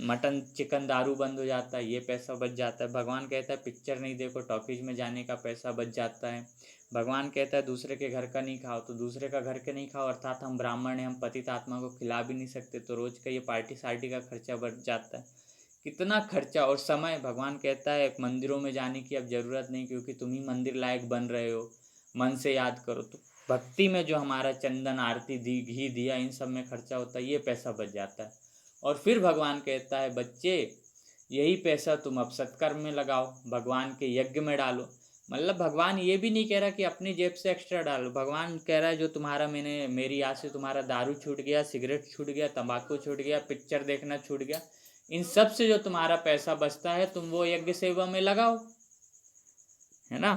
मटन चिकन दारू बंद हो जाता है, ये पैसा बच जाता है। भगवान कहता है पिक्चर नहीं देखो, टॉकीज में जाने का पैसा बच जाता है। भगवान कहता है दूसरे के घर का नहीं खाओ, तो दूसरे का घर के नहीं खाओ, अर्थात हम ब्राह्मण हैं, हम पतित आत्मा को खिला भी नहीं सकते, तो रोज का ये पार्टी सार्टी का खर्चा बढ़ जाता है। कितना खर्चा और समय। भगवान कहता है मंदिरों में जाने की अब ज़रूरत नहीं, क्योंकि तुम ही मंदिर लायक बन रहे हो, मन से याद करो। तो भक्ति में जो हमारा चंदन आरती दी घी दिया इन सब में खर्चा होता है, ये पैसा बच जाता है। और फिर भगवान कहता है बच्चे यही पैसा तुम अब सत्कर्म में लगाओ, भगवान के यज्ञ में डालो। मतलब भगवान ये भी नहीं कह रहा कि अपनी जेब से एक्स्ट्रा डालो, भगवान कह रहा है जो तुम्हारा मेरी याद से तुम्हारा दारू छूट गया, सिगरेट छूट गया, तंबाकू छूट गया, पिक्चर देखना छूट गया, इन सब से जो तुम्हारा पैसा बचता है तुम वो यज्ञ सेवा में लगाओ, है ना।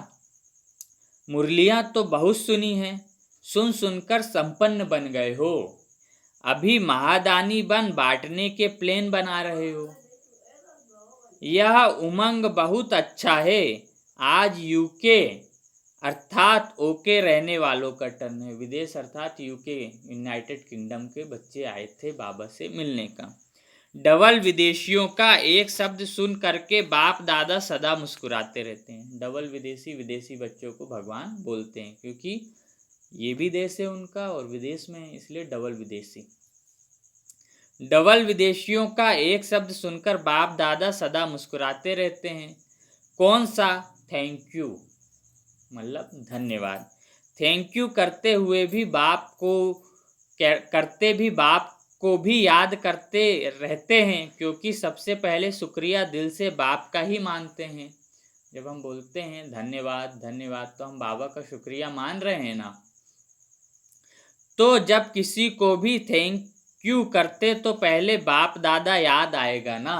मुरलियाँ तो बहुत सुनी हैं, सुन सुनकर संपन्न बन गए हो, अभी महादानी बन बांटने के प्लेन बना रहे हो। यह उमंग बहुत अच्छा है। आज यूके अर्थात ओके रहने वालों का टर्न है। विदेश अर्थात यूके, यूनाइटेड किंगडम के बच्चे आए थे बाबा से मिलने का। डबल विदेशियों का एक शब्द सुन करके बाप दादा सदा मुस्कुराते रहते हैं। डबल विदेशी, विदेशी बच्चों को भगवान बोलते हैं, क्योंकि ये भी देश है उनका और विदेश में है, इसलिए डबल विदेशी। डबल विदेशियों का एक शब्द सुनकर बाप दादा सदा मुस्कुराते रहते हैं। कौन सा? थैंक यू, मतलब धन्यवाद। थैंक यू करते हुए भी बाप को भी याद करते रहते हैं, क्योंकि सबसे पहले शुक्रिया दिल से बाप का ही मानते हैं। जब हम बोलते हैं धन्यवाद धन्यवाद तो हम बाबा का शुक्रिया मान रहे हैं ना। तो जब किसी को भी थैंक यू करते तो पहले बाप दादा याद आएगा ना।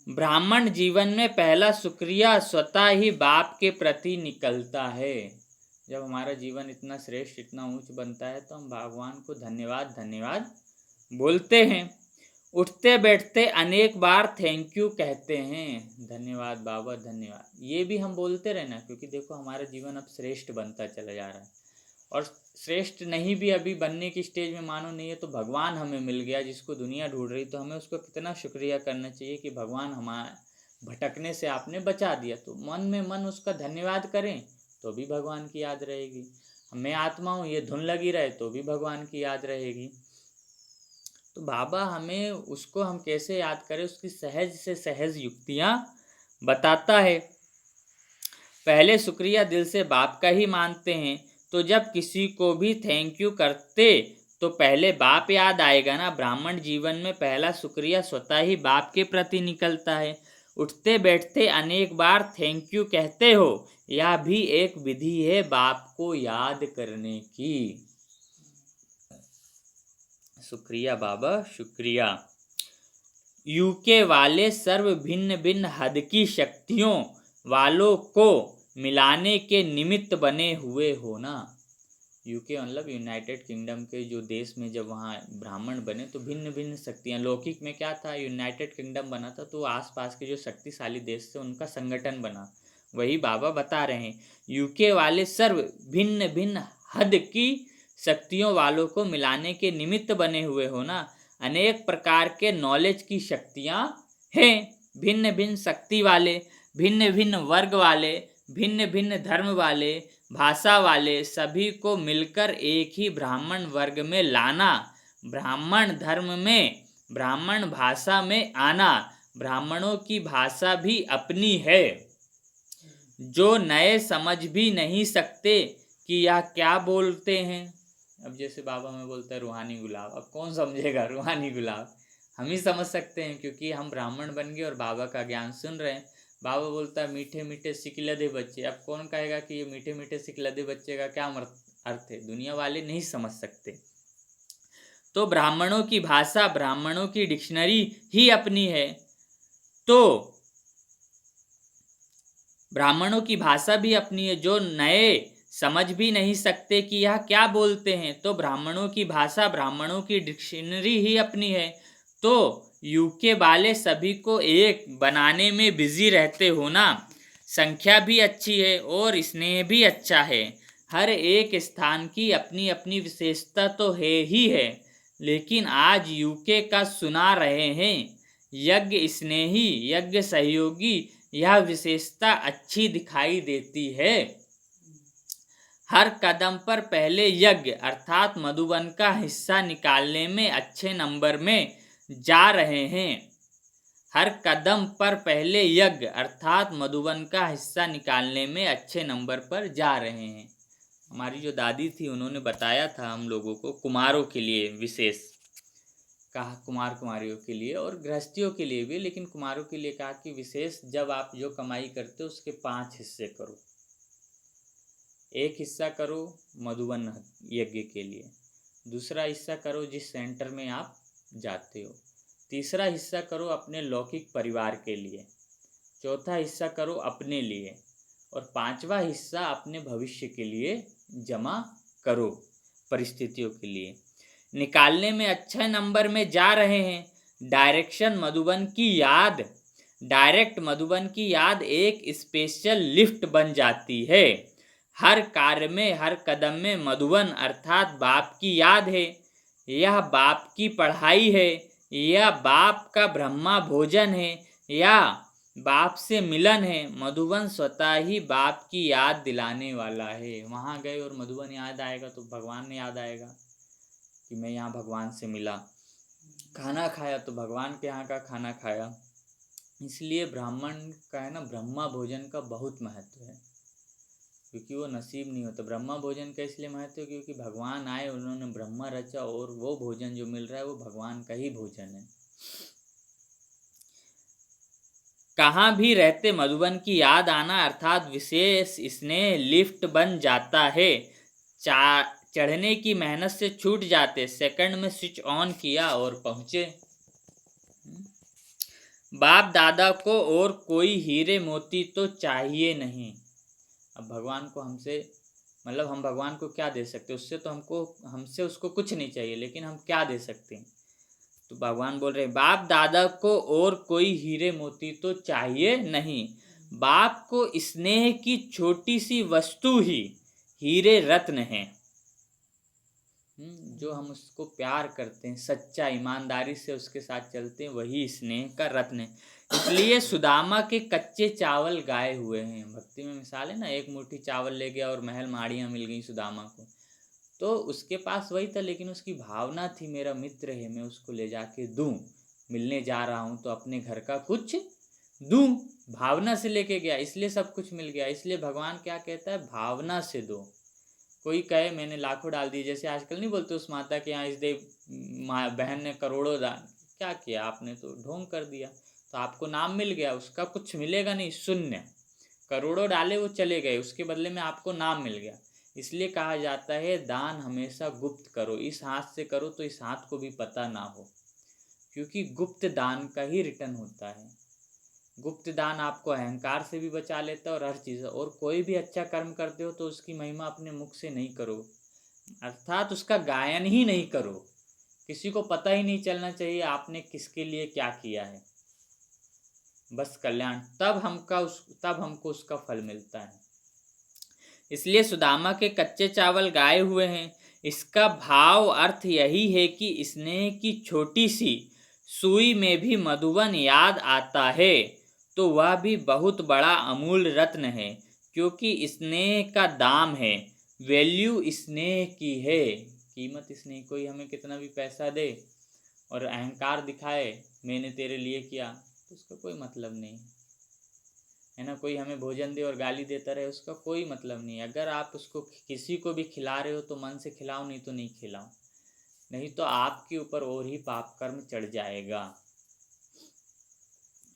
ब्राह्मण जीवन में पहला शुक्रिया स्वतः ही बाप के प्रति निकलता है। जब हमारा जीवन इतना श्रेष्ठ, इतना ऊंच बनता है तो हम भगवान को धन्यवाद धन्यवाद बोलते हैं। उठते बैठते अनेक बार थैंक यू कहते हैं, धन्यवाद बाबा धन्यवाद, ये भी हम बोलते रहना, क्योंकि देखो हमारा जीवन अब श्रेष्ठ बनता चला जा रहा है। और श्रेष्ठ नहीं भी अभी बनने की स्टेज में मानो नहीं है तो भगवान हमें मिल गया जिसको दुनिया ढूंढ रही, तो हमें उसको कितना शुक्रिया करना चाहिए कि भगवान हमारे भटकने से आपने बचा दिया। तो मन में मन उसका धन्यवाद करें तो भी भगवान की याद रहेगी। मैं आत्मा हूँ, ये धुन लगी रहे तो भी भगवान की याद रहेगी। तो बाबा हमें उसको हम कैसे याद करें, उसकी सहज से सहज युक्तियाँ बताता है। पहले शुक्रिया दिल से बाप का ही मानते हैं, तो जब किसी को भी थैंक यू करते तो पहले बाप याद आएगा ना। ब्राह्मण जीवन में पहला शुक्रिया स्वतः ही बाप के प्रति निकलता है। उठते बैठते अनेक बार थैंक यू कहते हो, यह भी एक विधि है बाप को याद करने की। शुक्रिया बाबा शुक्रिया। यूके वाले सर्व भिन्न भिन्न हद की शक्तियों वालों को मिलाने के निमित्त बने हुए हो ना। यूके मतलब यूनाइटेड किंगडम के जो देश में जब वहाँ ब्राह्मण बने तो भिन्न भिन्न शक्तियाँ, लौकिक में क्या था, यूनाइटेड किंगडम बना था तो आसपास के जो शक्तिशाली देश थे उनका संगठन बना। वही बाबा बता रहे हैं, यूके वाले सर्व भिन्न भिन्न हद की शक्तियों वालों को मिलाने के निमित्त बने हुए हो ना। अनेक प्रकार के नॉलेज की शक्तियाँ हैं, भिन्न भिन्न शक्ति वाले, भिन्न भिन्न वर्ग वाले, भिन्न भिन्न धर्म वाले, भाषा वाले, सभी को मिलकर एक ही ब्राह्मण वर्ग में लाना, ब्राह्मण धर्म में, ब्राह्मण भाषा में आना। ब्राह्मणों की भाषा भी अपनी है, जो नए समझ भी नहीं सकते कि यह क्या बोलते हैं। अब जैसे बाबा में बोलता है रूहानी गुलाब, अब कौन समझेगा रूहानी गुलाब, हम ही समझ सकते हैं क्योंकि हम ब्राह्मण बन गए और बाबा का ज्ञान सुन रहे हैं। बाबा बोलता है मीठे मीठे सिकलदे बच्चे, अब कौन कहेगा कि ये मीठे मीठे सिकलदे बच्चे का क्या अर्थ है, दुनिया वाले नहीं समझ सकते। तो ब्राह्मणों की भाषा, ब्राह्मणों की डिक्शनरी ही अपनी है, तो ब्राह्मणों की भाषा भी अपनी है, जो नए समझ भी नहीं सकते कि यह क्या बोलते हैं, तो ब्राह्मणों की भाषा, ब्राह्मणों की डिक्शनरी ही अपनी है। तो यूके वाले सभी को एक बनाने में बिजी रहते हो ना। संख्या भी अच्छी है और स्नेह भी अच्छा है। हर एक स्थान की अपनी अपनी विशेषता तो है ही है, लेकिन आज यूके का सुना रहे हैं, यज्ञ स्नेही, यज्ञ सहयोगी, यह विशेषता अच्छी दिखाई देती है। हर कदम पर पहले यज्ञ अर्थात मधुबन का हिस्सा निकालने में अच्छे नंबर में जा रहे हैं। हर कदम पर पहले यज्ञ अर्थात मधुबन का हिस्सा निकालने में अच्छे नंबर पर जा रहे हैं। हमारी जो दादी थी उन्होंने बताया था हम लोगों को, कुमारों के लिए विशेष कहा, कुमार कुमारियों के लिए और गृहस्थियों के लिए भी, लेकिन कुमारों के लिए कहा कि विशेष जब आप जो कमाई करते हो उसके 5 हिस्से करो। एक हिस्सा करो मधुबन यज्ञ के लिए, दूसरा हिस्सा करो जिस सेंटर में आप जाते हो, तीसरा हिस्सा करो अपने लौकिक परिवार के लिए, चौथा हिस्सा करो अपने लिए, और 5वां हिस्सा अपने भविष्य के लिए जमा करो, परिस्थितियों के लिए। निकालने में अच्छे नंबर में जा रहे हैं। डायरेक्ट मधुबन की याद एक स्पेशल लिफ्ट बन जाती है। हर कार्य में, हर कदम में मधुबन अर्थात बाप की याद है। यह बाप की पढ़ाई है, यह बाप का ब्रह्मा भोजन है, या बाप से मिलन है। मधुबन स्वतः ही बाप की याद दिलाने वाला है। वहाँ गए और मधुबन याद आएगा तो भगवान ने याद आएगा कि मैं यहाँ भगवान से मिला। खाना खाया तो भगवान के यहाँ का खाना खाया। इसलिए ब्राह्मण का है ना, ब्रह्मा भोजन का बहुत महत्व है, क्योंकि वो नसीब नहीं होता। ब्रह्मा भोजन का इसलिए महत्व है क्योंकि भगवान आए, उन्होंने ब्रह्मा रचा, और वो भोजन जो मिल रहा है वो भगवान का ही भोजन है। कहाँ भी रहते मधुबन की याद आना अर्थात विशेष स्नेह लिफ्ट बन जाता है। चढ़ने की मेहनत से छूट जाते, सेकंड में स्विच ऑन किया और पहुंचे। बाप दादा को और कोई हीरे मोती तो चाहिए नहीं। अब भगवान को हमसे मतलब हम भगवान को क्या दे सकते, उससे तो हमसे उसको कुछ नहीं चाहिए, लेकिन हम क्या दे सकते हैं। तो भगवान बोल रहे बाप दादा को और कोई हीरे मोती तो चाहिए नहीं, बाप को स्नेह की छोटी सी वस्तु ही हीरे रत्न है। जो हम उसको प्यार करते हैं, सच्चा ईमानदारी से उसके साथ चलते हैं, वही स्नेह का रत्न है। इसलिए सुदामा के कच्चे चावल गाए हुए हैं। भक्ति में मिसाल है ना, एक मुट्ठी चावल ले गया और महल माड़ियाँ मिल गई सुदामा को। तो उसके पास वही था, लेकिन उसकी भावना थी मेरा मित्र है, मैं उसको ले जाके दूं, मिलने जा रहा हूं तो अपने घर का कुछ दूं। भावना से लेके गया, इसलिए सब कुछ मिल गया। इसलिए भगवान क्या कहता है, भावना से दो। कोई कहे मैंने लाखों डाल दिए, जैसे आजकल नहीं बोलते उस माता के यहाँ इस देव बहन ने करोड़ों दान, क्या किया आपने, तो ढोंग कर दिया, तो आपको नाम मिल गया, उसका कुछ मिलेगा नहीं, शून्य। करोड़ों डाले वो चले गए, उसके बदले में आपको नाम मिल गया। इसलिए कहा जाता है दान हमेशा गुप्त करो, इस हाथ से करो तो इस हाथ को भी पता ना हो, क्योंकि गुप्त दान का ही रिटर्न होता है। गुप्त दान आपको अहंकार से भी बचा लेता है और हर चीज़। और कोई भी अच्छा कर्म करते हो तो उसकी महिमा अपने मुख से नहीं करो, अर्थात उसका गायन ही नहीं करो। किसी को पता ही नहीं चलना चाहिए आपने किसके लिए क्या किया है, बस कल्याण, तब हमको उसका फल मिलता है। इसलिए सुदामा के कच्चे चावल गाए हुए हैं। इसका भाव अर्थ यही है कि स्नेह की छोटी सी सुई में भी मधुबन याद आता है तो वह भी बहुत बड़ा अमूल्य रत्न है, क्योंकि स्नेह का दाम है, वैल्यू स्नेह की है। कीमत स्नेह, कोई हमें कितना भी पैसा दे और अहंकार दिखाए मैंने तेरे लिए किया, तो उसका कोई मतलब नहीं है ना। कोई हमें भोजन दे और गाली देता रहे, उसका कोई मतलब नहीं। अगर आप उसको किसी को भी खिला रहे हो तो मन से खिलाओ, नहीं तो नहीं खिलाओ, नहीं तो आपके ऊपर और ही पाप कर्म चढ़ जाएगा।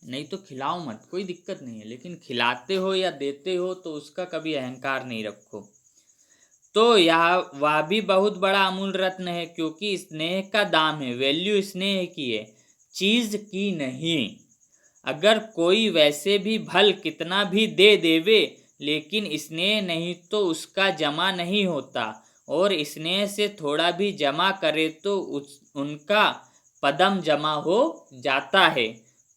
नहीं तो खिलाओ मत, कोई दिक्कत नहीं है, लेकिन खिलाते हो या देते हो तो उसका कभी अहंकार नहीं रखो। तो वह भी बहुत बड़ा अमूल्य रत्न है, क्योंकि स्नेह का दाम है, वैल्यू स्नेह की है, चीज की नहीं। अगर कोई वैसे भी भल कितना भी दे देवे, लेकिन स्नेह नहीं तो उसका जमा नहीं होता, और स्नेह से थोड़ा भी जमा करे तो उनका पदम जमा हो जाता है।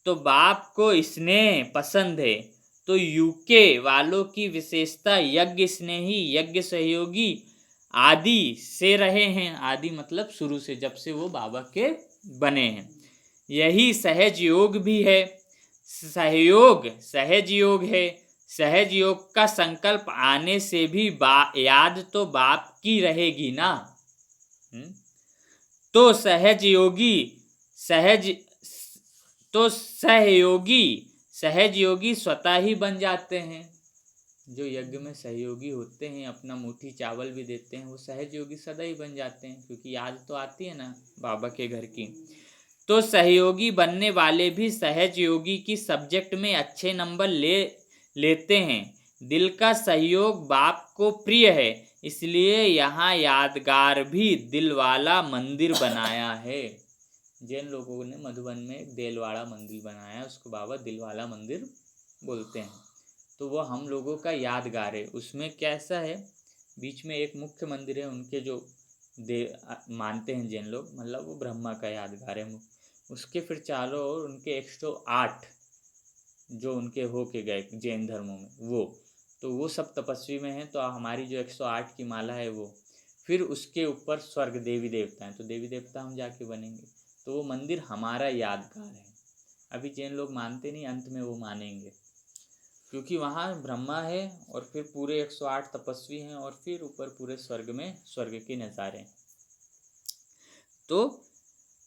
तो बाप को स्नेह पसंद है, तो यूके वालों की विशेषता यज्ञ स्नेही, यज्ञ सहयोगी आदि से रहे हैं। आदि मतलब शुरू से, जब से वो बाबा के बने हैं। यही सहज योग भी है, सहयोग सहज योग है। सहज योग का संकल्प आने से भी याद तो बाप की रहेगी ना। तो सहयोगी स्वतः ही बन जाते हैं। जो यज्ञ में सहयोगी होते हैं, अपना मुट्ठी चावल भी देते हैं, वो सहयोगी सदा ही बन जाते हैं, क्योंकि याद तो आती है ना बाबा के घर की। तो सहयोगी बनने वाले भी सहज योगी की सब्जेक्ट में अच्छे नंबर लेते हैं। दिल का सहयोग बाप को प्रिय है, इसलिए यहाँ यादगार भी दिलवाला मंदिर बनाया है। जैन लोगों ने मधुबन में एक दिलवाड़ा मंदिर बनाया है, उसको बाबा दिलवाला मंदिर बोलते हैं। तो वो हम लोगों का यादगार है। उसमें कैसा है, बीच में एक मुख्य मंदिर है, उनके जो मानते हैं जैन लोग, मतलब वो ब्रह्मा का यादगार है। उसके फिर चारों ओर उनके 108 जो उनके हो के गए जैन धर्मों में, वो सब तपस्वी में हैं। तो हमारी जो 108 की माला है वो, फिर उसके ऊपर स्वर्ग देवी देवता हैं, तो देवी देवता हम जाके बनेंगे। तो वो मंदिर हमारा यादगार है। अभी जैन लोग मानते नहीं, अंत में वो मानेंगे, क्योंकि वहाँ ब्रह्मा है और फिर पूरे 108 तपस्वी हैं और फिर ऊपर पूरे स्वर्ग में स्वर्ग के नज़ारे हैं। तो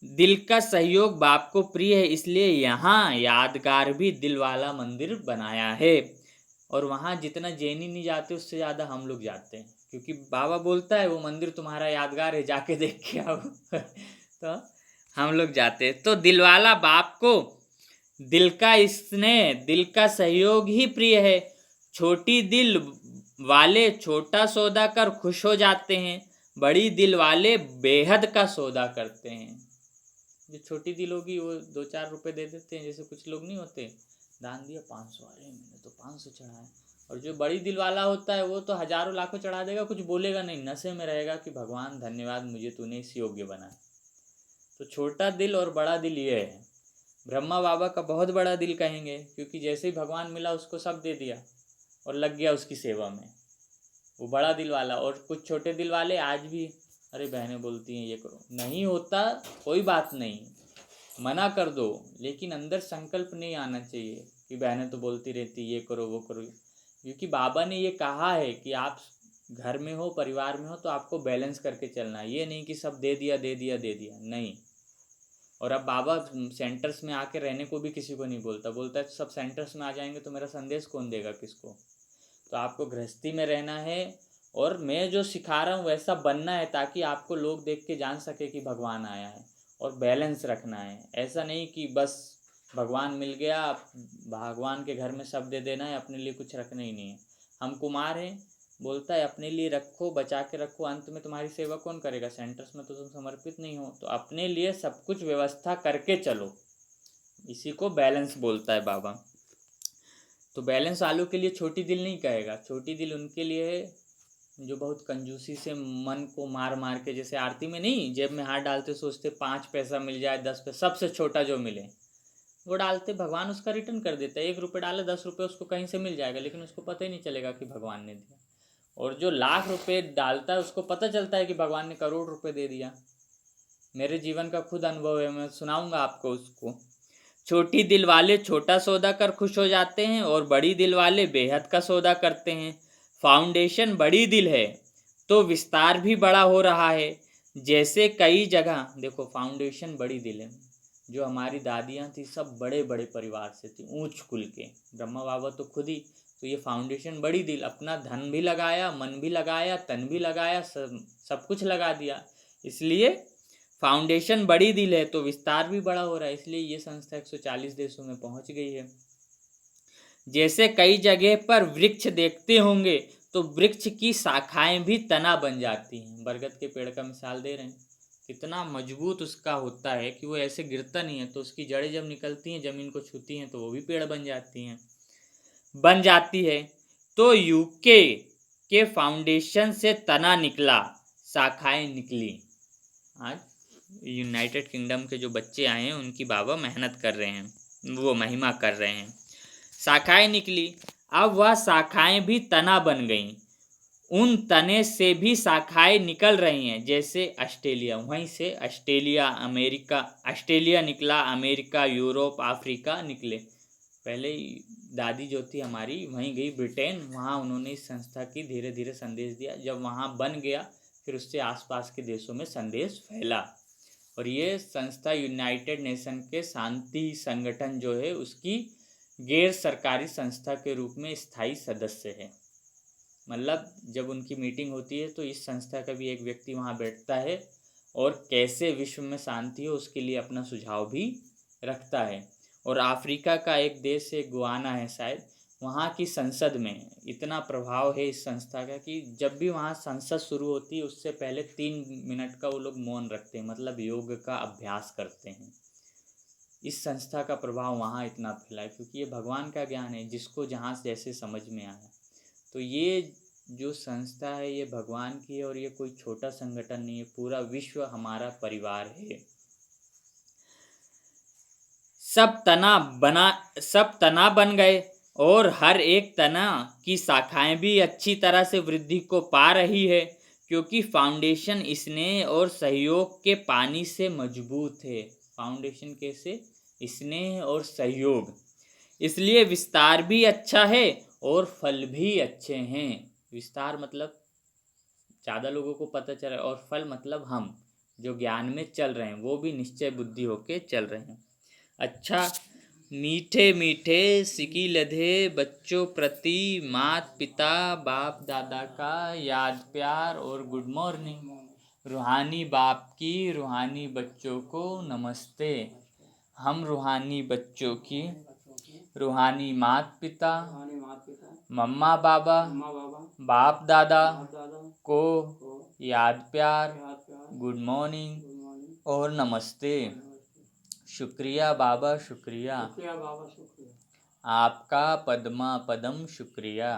दिल का सहयोग बाप को प्रिय है, इसलिए यहाँ यादगार भी दिल वाला मंदिर बनाया है। और वहाँ जितना जैनी नहीं जाते उससे ज़्यादा हम लोग जाते हैं, क्योंकि बाबा बोलता है वो मंदिर तुम्हारा यादगार है, जाके देख के आओ। तो हम लोग जाते हैं। तो दिल वाला बाप को दिल का स्नेह, दिल का सहयोग ही प्रिय है। छोटी दिल वाले छोटा सौदा कर खुश हो जाते हैं, बड़ी दिल वाले बेहद का सौदा करते हैं। जो छोटी दिल होगी वो 2-4 रुपए दे देते हैं, जैसे कुछ लोग नहीं होते, दान दिया 500, अरे मैंने तो 500 चढ़ाया। और जो बड़ी दिल वाला होता है वो तो हजारों लाखों चढ़ा देगा, कुछ बोलेगा नहीं, नशे में रहेगा कि भगवान धन्यवाद, मुझे तूने इस योग्य बनाया। तो छोटा दिल और बड़ा दिल ये है। ब्रह्मा बाबा का बहुत बड़ा दिल कहेंगे, क्योंकि जैसे ही भगवान मिला उसको सब दे दिया और लग गया उसकी सेवा में, वो बड़ा दिल वाला। और कुछ छोटे दिल वाले आज भी, अरे बहनें बोलती हैं ये करो, नहीं होता कोई बात नहीं, मना कर दो, लेकिन अंदर संकल्प नहीं आना चाहिए कि बहनें तो बोलती रहती ये करो वो करो। क्योंकि बाबा ने ये कहा है कि आप घर में हो, परिवार में हो, तो आपको बैलेंस करके चलना है, ये नहीं कि सब दे दिया दे दिया दे दिया, नहीं। और अब बाबा सेंटर्स में आके रहने को भी किसी को नहीं बोलता, बोलता है सब सेंटर्स में आ जाएंगे तो मेरा संदेश कौन देगा किसको। तो आपको गृहस्थी में रहना है, और मैं जो सिखा रहा हूँ वैसा बनना है, ताकि आपको लोग देख के जान सके कि भगवान आया है। और बैलेंस रखना है, ऐसा नहीं कि बस भगवान मिल गया, भगवान के घर में सब दे देना है, अपने लिए कुछ रखना ही नहीं है। हम कुमार हैं, बोलता है अपने लिए रखो, बचा के रखो, अंत में तुम्हारी सेवा कौन करेगा, सेंटर्स में तो तुम समर्पित नहीं हो, तो अपने लिए सब कुछ व्यवस्था करके चलो, इसी को बैलेंस बोलता है बाबा। तो बैलेंस वालों के लिए छोटी दिल नहीं कहेगा, छोटी दिल उनके लिए है जो बहुत कंजूसी से मन को मार मार के, जैसे आरती में नहीं जेब में हाथ डालते सोचते 5 पैसा मिल जाए, 10 पैसा, सबसे छोटा जो मिले वो डालते, भगवान उसका रिटर्न कर देता है। 1 रुपये डाले 10 रुपये उसको कहीं से मिल जाएगा, लेकिन उसको पता ही नहीं चलेगा कि भगवान ने दिया। और जो लाख रुपए डालता है उसको पता चलता है कि भगवान ने करोड़ रुपए दे दिया। मेरे जीवन का खुद अनुभव है, मैं सुनाऊंगा आपको उसको। छोटी दिल वाले छोटा सौदा कर खुश हो जाते हैं, और बड़ी दिल वाले बेहद का सौदा करते हैं। फाउंडेशन बड़ी दिल है तो विस्तार भी बड़ा हो रहा है। जैसे कई जगह देखो, फाउंडेशन बड़ी दिल है। जो हमारी दादियाँ थी सब बड़े बड़े परिवार से थी, ऊंच कुल के, ब्रह्मा बाबा तो खुद ही। तो ये फाउंडेशन बड़ी दिल, अपना धन भी लगाया, मन भी लगाया, तन भी लगाया, सब कुछ लगा दिया, इसलिए फाउंडेशन बड़ी दिल है तो विस्तार भी बड़ा हो रहा है, इसलिए ये संस्था 140 देशों में पहुंच गई है। जैसे कई जगह पर वृक्ष देखते होंगे तो वृक्ष की शाखाएं भी तना बन जाती हैं। बरगद के पेड़ का मिसाल दे रहे हैं, कितना मजबूत उसका होता है कि वो ऐसे गिरता नहीं है, तो उसकी जड़ें जब निकलती हैं जमीन को छूती हैं तो वो भी पेड़ बन जाती है। तो यूके के फाउंडेशन से तना निकला, शाखाएं निकली। आज यूनाइटेड किंगडम के जो बच्चे आए हैं उनकी बाबा मेहनत कर रहे हैं, वो महिमा कर रहे हैं, शाखाएं निकली। अब वह शाखाएं भी तना बन गईं, उन तने से भी शाखाएं निकल रही हैं। जैसे ऑस्ट्रेलिया, वहीं से ऑस्ट्रेलिया, अमेरिका, ऑस्ट्रेलिया निकला, अमेरिका, यूरोप, अफ्रीका निकले। पहले दादी जो थी हमारी वहीं गई ब्रिटेन, वहाँ उन्होंने इस संस्था की धीरे धीरे संदेश दिया, जब वहाँ बन गया फिर उससे आसपास के देशों में संदेश फैला। और ये संस्था यूनाइटेड नेशन के शांति संगठन जो है उसकी गैर सरकारी संस्था के रूप में स्थायी सदस्य है। मतलब जब उनकी मीटिंग होती है तो इस संस्था का भी एक व्यक्ति वहाँ बैठता है और कैसे विश्व में शांति हो उसके लिए अपना सुझाव भी रखता है। और अफ्रीका का एक देश है, गुआना है शायद, वहाँ की संसद में इतना प्रभाव है इस संस्था का कि जब भी वहाँ संसद शुरू होती है उससे पहले 3 मिनट का वो लोग मौन रखते हैं, मतलब योग का अभ्यास करते हैं। इस संस्था का प्रभाव वहाँ इतना फैला है क्योंकि ये भगवान का ज्ञान है, जिसको जहाँ से जैसे समझ में आया। तो ये जो संस्था है ये भगवान की है, और ये कोई छोटा संगठन नहीं है, पूरा विश्व हमारा परिवार है। सब तना बन गए, और हर एक तना की शाखाएं भी अच्छी तरह से वृद्धि को पा रही है, क्योंकि फाउंडेशन स्नेह और सहयोग के पानी से मजबूत है। फाउंडेशन कैसे? स्नेह और सहयोग, इसलिए विस्तार भी अच्छा है और फल भी अच्छे हैं। विस्तार मतलब ज़्यादा लोगों को पता चले, और फल मतलब हम जो ज्ञान में चल रहे हैं वो भी निश्चय बुद्धि होके चल रहे हैं। अच्छा, मीठे मीठे सिकी लधे बच्चों प्रति माता पिता बाप दादा का याद प्यार और गुड मॉर्निंग। रूहानी बाप की रूहानी बच्चों को नमस्ते। हम रूहानी बच्चों की रूहानी माता पिता मम्मा बाबा बाप दादा को याद प्यार, गुड मॉर्निंग और नमस्ते। शुक्रिया बाबा शुक्रिया, आपका पद्मा पदम शुक्रिया।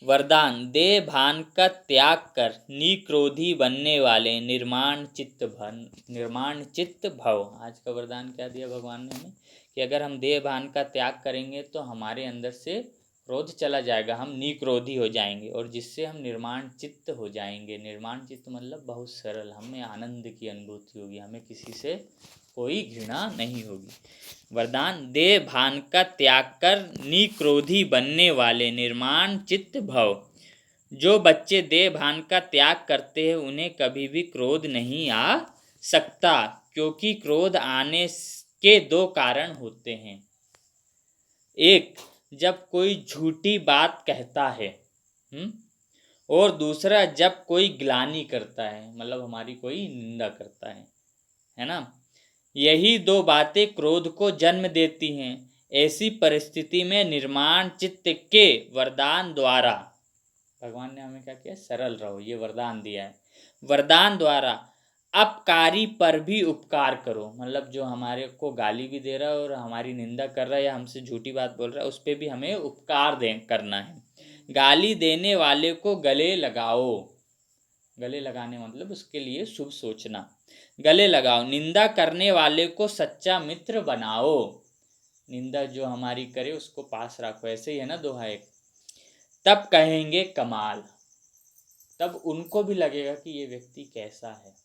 वरदान, देह भान का त्याग कर निक्रोधी बनने वाले निर्माण चित्त भव। आज का वरदान क्या दिया भगवान ने हमें कि अगर हम देह भान का त्याग करेंगे तो हमारे अंदर से क्रोध चला जाएगा, हम निक्रोधी हो जाएंगे और जिससे हम निर्माण चित्त हो जाएंगे। निर्माण चित्त मतलब बहुत सरल, हमें आनंद की अनुभूति होगी, हमें किसी से कोई घृणा नहीं होगी। वरदान, देह भान का त्याग कर निक्रोधी बनने वाले निर्माण चित्त भव। जो बच्चे देह भान का त्याग करते हैं उन्हें कभी भी क्रोध नहीं आ सकता, क्योंकि क्रोध आने के दो कारण होते हैं। एक, जब कोई झूठी बात कहता है, और दूसरा जब कोई ग्लानि करता है, मतलब हमारी कोई निंदा करता है ना। यही दो बातें क्रोध को जन्म देती हैं। ऐसी परिस्थिति में निर्माण चित्त के वरदान द्वारा, भगवान ने हमें क्या किया, सरल रहो, ये वरदान दिया है। वरदान द्वारा अपकारी पर भी उपकार करो, मतलब जो हमारे को गाली भी दे रहा है और हमारी निंदा कर रहा है या हमसे झूठी बात बोल रहा है, उस पर भी हमें उपकार करना है। गाली देने वाले को गले लगाओ, गले लगाने मतलब उसके लिए शुभ सोचना, गले लगाओ। निंदा करने वाले को सच्चा मित्र बनाओ, निंदा जो हमारी करे उसको पास रखो, ऐसे ही है ना दोहा एक। तब कहेंगे कमाल, तब उनको भी लगेगा कि ये व्यक्ति कैसा है।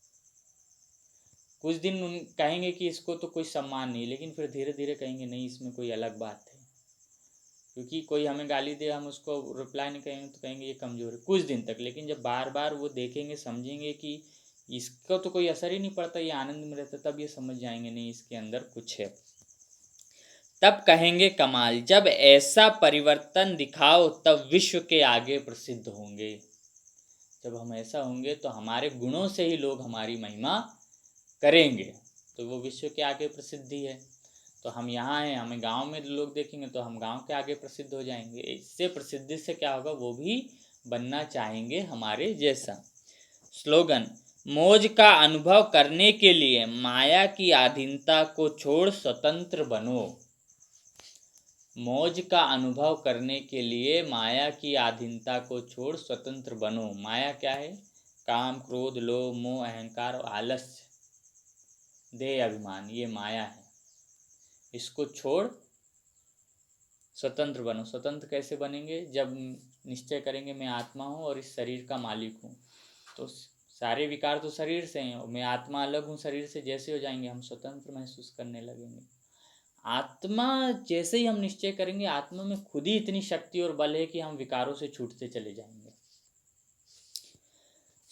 कुछ दिन कहेंगे कि इसको तो कोई सम्मान नहीं, लेकिन फिर धीरे धीरे कहेंगे नहीं, इसमें कोई अलग बात है। क्योंकि कोई हमें गाली दे, हम उसको रिप्लाई नहीं करेंगे तो कहेंगे ये कमज़ोर है कुछ दिन तक, लेकिन जब बार बार वो देखेंगे, समझेंगे कि इसका तो कोई असर ही नहीं पड़ता, ये आनंद में रहता, तब ये समझ जाएंगे नहीं इसके अंदर कुछ है। तब कहेंगे कमाल, जब ऐसा परिवर्तन दिखाओ तब विश्व के आगे प्रसिद्ध होंगे। जब हम ऐसा होंगे तो हमारे गुणों से ही लोग हमारी महिमा करेंगे, तो वो विश्व के आगे प्रसिद्धि है। तो हम यहाँ हैं, हमें गांव में लोग देखेंगे तो हम गांव के आगे प्रसिद्ध हो जाएंगे। इससे प्रसिद्धि से क्या होगा, वो भी बनना चाहेंगे हमारे जैसा। स्लोगन, मौज का अनुभव करने के लिए माया की अधीनता को छोड़ स्वतंत्र बनो। मौज का अनुभव करने के लिए माया की अधीनता को छोड़ स्वतंत्र बनो। माया क्या है, काम क्रोध लोभ मोह अहंकार और आलस्य, देह अभिमान, ये माया है। इसको छोड़ स्वतंत्र बनो। स्वतंत्र कैसे बनेंगे, जब निश्चय करेंगे मैं आत्मा हूँ और इस शरीर का मालिक हूँ, तो सारे विकार तो शरीर से हैं, मैं आत्मा अलग हूँ शरीर से, जैसे हो जाएंगे हम स्वतंत्र महसूस करने लगेंगे। आत्मा जैसे ही हम निश्चय करेंगे, आत्मा में खुद ही इतनी शक्ति और बल है कि हम विकारों से छूटते चले जाएंगे।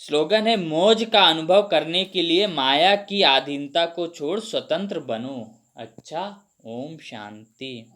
स्लोगन है, मौज का अनुभव करने के लिए माया की अधीनता को छोड़ स्वतंत्र बनो। अच्छा, ओम शांति।